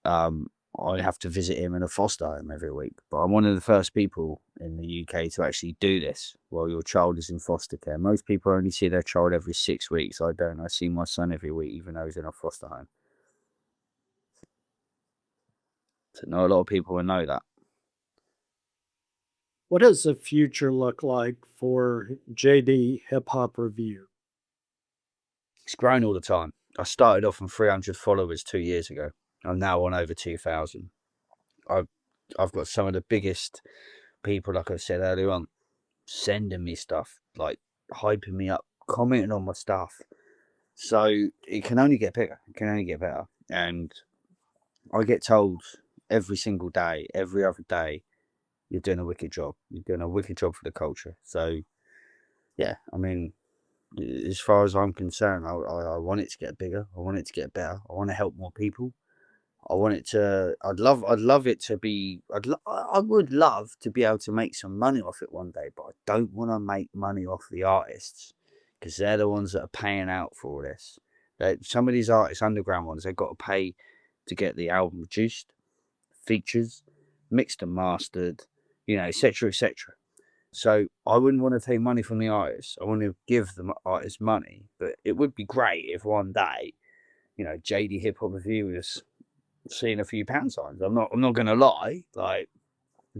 I have to visit him in a foster home every week. But I'm one of the first people in the UK to actually do this while your child is in foster care. Most people only see their child every 6 weeks. I don't. I see my son every week, even though he's in a foster home. So not a lot of people will know that. What does the future look like for JD Hip Hop Review? It's grown all the time. I started off on 300 followers 2 years ago. I'm now on over 2,000. I've I've got some of the biggest people, like I said earlier on, sending me stuff, like hyping me up, commenting on my stuff. So it can only get bigger. It can only get better. And I get told every single day, every other day, you're doing a wicked job. You're doing a wicked job for the culture. So, yeah, I mean, as far as I'm concerned, I want it to get bigger. I want it to get better. I want to help more people. I want it to. I'd love it to be. I would love to be able to make some money off it one day, but I don't want to make money off the artists because they're the ones that are paying out for all this. Some of these artists, underground ones, they've got to pay to get the album produced, features, mixed and mastered, etc., etc. So I wouldn't want to take money from the artists. I want to give the artists money, but it would be great if one day, JD Hip Hop Review was seeing a few pound signs. I'm not gonna lie, but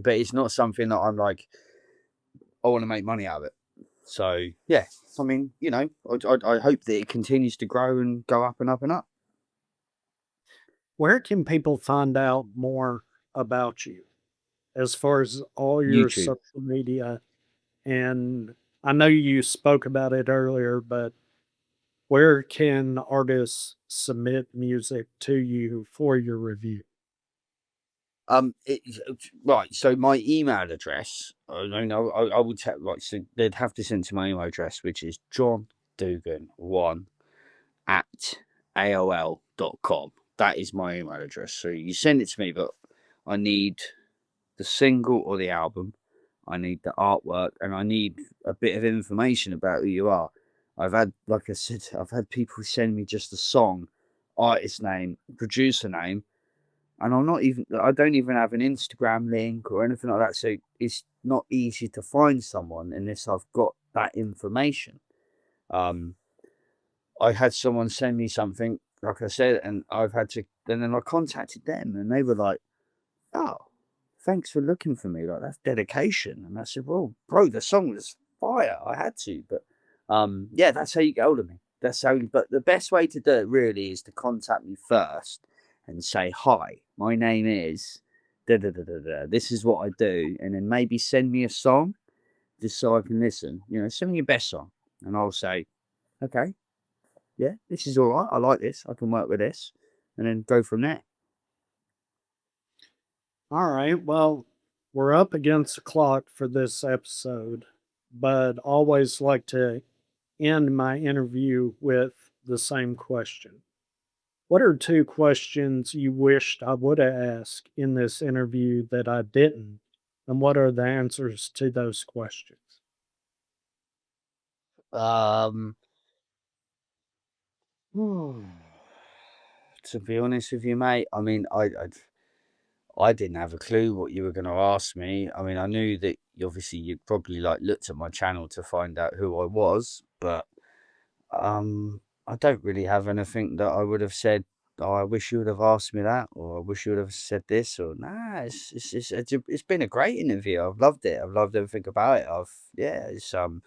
it's not something that I'm like, I want to make money out of it. So yeah, I mean, I hope that it continues to grow and go up and up and up. Where can people find out more about you as far as all your YouTube. social media? And I know you spoke about it earlier, but where can artists submit music to you for your review? Right. So my email address, I would tell, right. So they'd have to send to my email address, which is John Duggan 1 at AOL.com. That is my email address. So you send it to me, but I need the single or the album. I need the artwork, and I need a bit of information about who you are. Like I said, I've had people send me just a song, artist name, producer name, and I don't even have an Instagram link or anything like that. So it's not easy to find someone unless I've got that information. I had someone send me something, like I said, and then I contacted them, and they were like, "Oh, thanks for looking for me. Like, that's dedication." And I said, "Well, bro, the song was fire. I had to." But yeah, that's how you get hold of me. But the best way to do it really is to contact me first and say, "Hi, my name is da da da da da. This is what I do," and then maybe send me a song just so I can listen. Send me your best song, and I'll say, "Okay, yeah, this is all right. I like this. I can work with this," and then go from there. All right. Well, we're up against the clock for this episode, but always like to end my interview with the same question. What are two questions you wished I would have asked in this interview that I didn't? And what are the answers to those questions? Um, to be honest with you, mate, I mean, I didn't have a clue what you were going to ask me. I mean, I knew that obviously you'd probably like looked at my channel to find out who I was, but I don't really have anything that I would have said. Oh, I wish you would have asked me that, or I wish you would have said this, or nah. It's been a great interview. I've loved it. I've loved everything about it. Yeah. To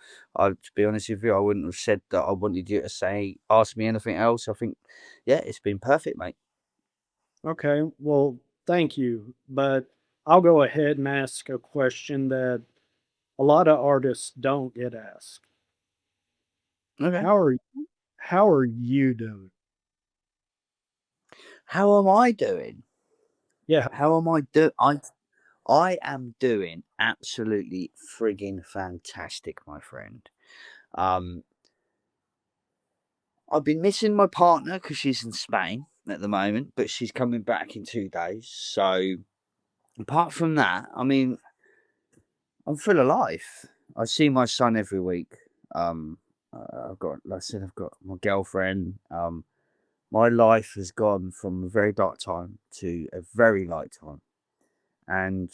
be honest with you, I wouldn't have said that I wanted you to ask me anything else. I think, yeah, it's been perfect, mate. Okay, well, thank you. But I'll go ahead and ask a question that a lot of artists don't get asked. Okay. How are you doing? How am I doing? Yeah. How am I doing? I am doing absolutely frigging fantastic, my friend. Um, I've been missing my partner because she's in Spain at the moment, but she's coming back in 2 days. So apart from that, I mean, I'm full of life. I see my son every week. Like I said, I've got my girlfriend. My life has gone from a very dark time to a very light time, and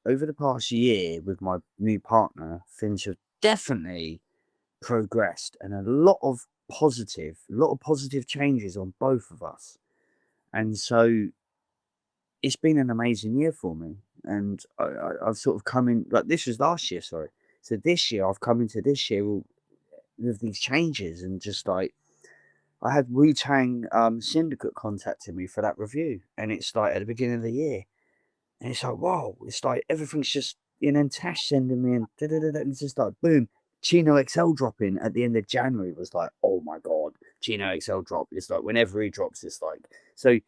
over the past year with my new partner, things have definitely progressed and a lot of positive changes on both of us. And so it's been an amazing year for me. And I've sort of come in, like, this was last year, sorry. So this year, I've come into this year with these changes, and just like, I had Wu Tang Syndicate contacting me for that review. And it's like at the beginning of the year. And it's like, whoa, it's like everything's just, and then Tash sending me, and and it's just like, boom. Chino XL dropping at the end of January was like, oh my God, Chino XL drop. It's like whenever he drops, it's like, so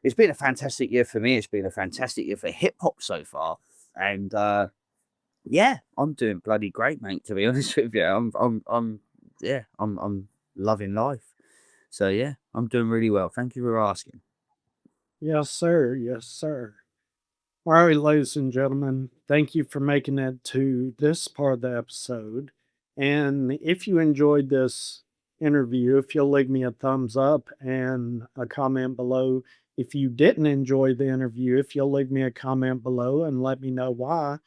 it's been a fantastic year for me. It's been a fantastic year for hip hop so far, and yeah, I'm doing bloody great, mate. To be honest with you, I'm loving life. So yeah, I'm doing really well. Thank you for asking. Yes, sir. Yes, sir. All right, ladies and gentlemen, thank you for making it to this part of the episode. And if you enjoyed this interview, if you'll leave me a thumbs up and a comment below. If you didn't enjoy the interview, if you'll leave me a comment below and let me know why.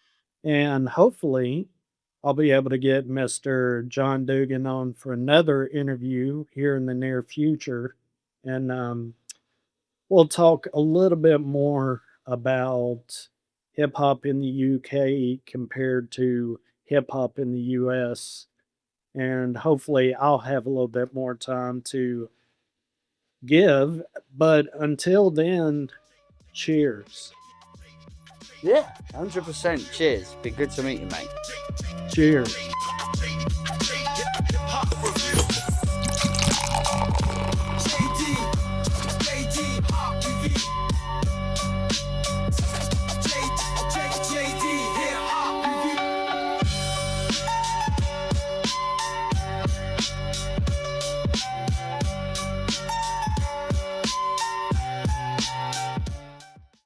And hopefully, I'll be able to get Mr. John Duggan on for another interview here in the near future. And we'll talk a little bit more about hip hop in the UK compared to hip hop in the US. And hopefully, I'll have a little bit more time to give. But until then, cheers. Yeah, 100%. Cheers. Been good to meet you, mate. Cheers.